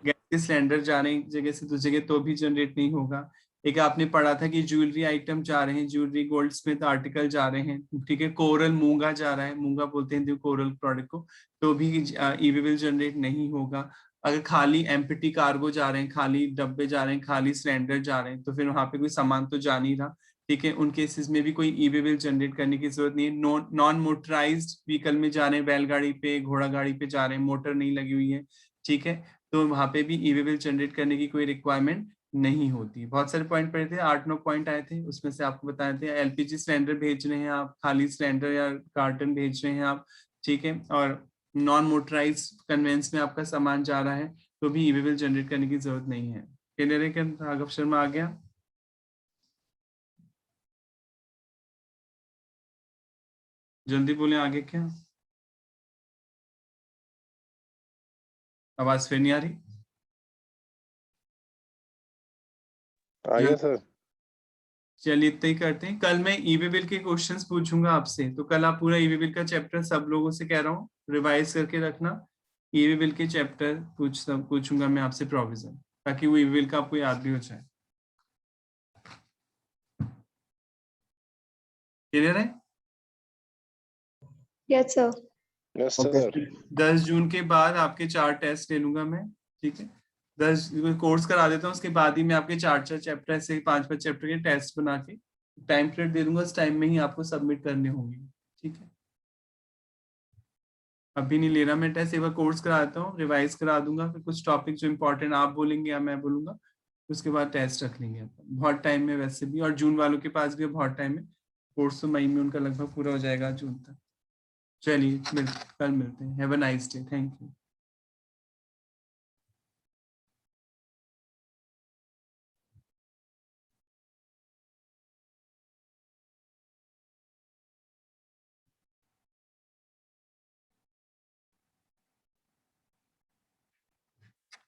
गैस के सिलेंडर जा रहे हैं एक जगह से दूसरी जगह, तो भी जनरेट नहीं होगा। एक आपने पढ़ा था कि ज्वेलरी आइटम जा रहे हैं, ज्वेलरी गोल्ड स्मिथ आर्टिकल जा रहे हैं, ठीक है, कोरल मूंगा जा रहा है, मूंगा बोलते हैं कोरल प्रोडक्ट को, तो भी ईवी बिल जनरेट नहीं होगा। अगर खाली एम्प्टी कार्गो जा रहे हैं, खाली डब्बे जा रहे हैं, खाली सिलेंडर जा रहे हैं, तो फिर वहां पे कोई सामान तो जा नहीं रहा। ठीक है, उन केसेस में भी कोई ईवी बिल जनरेट करने की जरूरत नहीं है। नॉन मोटराइज्ड व्हीकल में जा रहे हैं, बैलगाड़ी पे घोड़ा गाड़ी पे जा रहे हैं, मोटर नहीं लगी हुई है, ठीक है, तो वहां पे भी ईवी बिल जनरेट करने की कोई रिक्वायरमेंट नहीं होती। बहुत सारे पॉइंट पड़े थे, 8-9 पॉइंट आए थे, उसमें से आपको बताए थे। एलपीजी सिलेंडर भेज रहे हैं आप, खाली सिलेंडर या कार्टन भेज रहे हैं आप, ठीक है, और नॉन मोटराइज कन्वेंस में आपका सामान जा रहा है, तो भी ईवी बिल जनरेट करने की जरूरत नहीं है। क्लियर है क्या? राघव शर्मा आ गया? जल्दी बोले, आगे क्या? आवाज फिर नहीं आ रही? आ गया सर। चलिए इतना ही करते हैं। कल मैं ईवी बिल के क्वेश्चंस पूछूंगा आपसे, तो कल आप पूरा ईवी बिल का चैप्टर, सब लोगों से कह रहा हूँ रिवाइज करके रखना। ईवी बिल के चैप्टर पूछूंगा मैं आपसे प्रोविजन, ताकि वो ईवी बिल का आपको याद भी हो जाए। क्लियर है? Yes sir. Yes okay. Sir. 10 जून के बाद आपके 4 टेस्ट ले लूंगा मैं, ठीक है, 10 कोर्स करा देता हूँ, उसके बाद ही मैं आपके 4-4 चैप्टर से 5-5 चैप्टर के टेस्ट बना के टाइम पीरियड दे दूंगा, उस टाइम में ही आपको सबमिट करने होंगे, ठीक है। अभी नहीं ले रहा मैं टेस्ट, एक बार कोर्स करा देता हूँ, रिवाइज करा दूंगा, फिर कुछ टॉपिक जो इंपॉर्टेंट आप बोलेंगे या मैं बोलूंगा, उसके बाद टेस्ट रख लेंगे। बहुत टाइम में वैसे भी, और जून वालों के पास भी बहुत टाइम है, कोर्स तो मई में उनका लगभग पूरा हो जाएगा, जून तक। चलिए कल मिलते हैं। Have a nice day, thank you.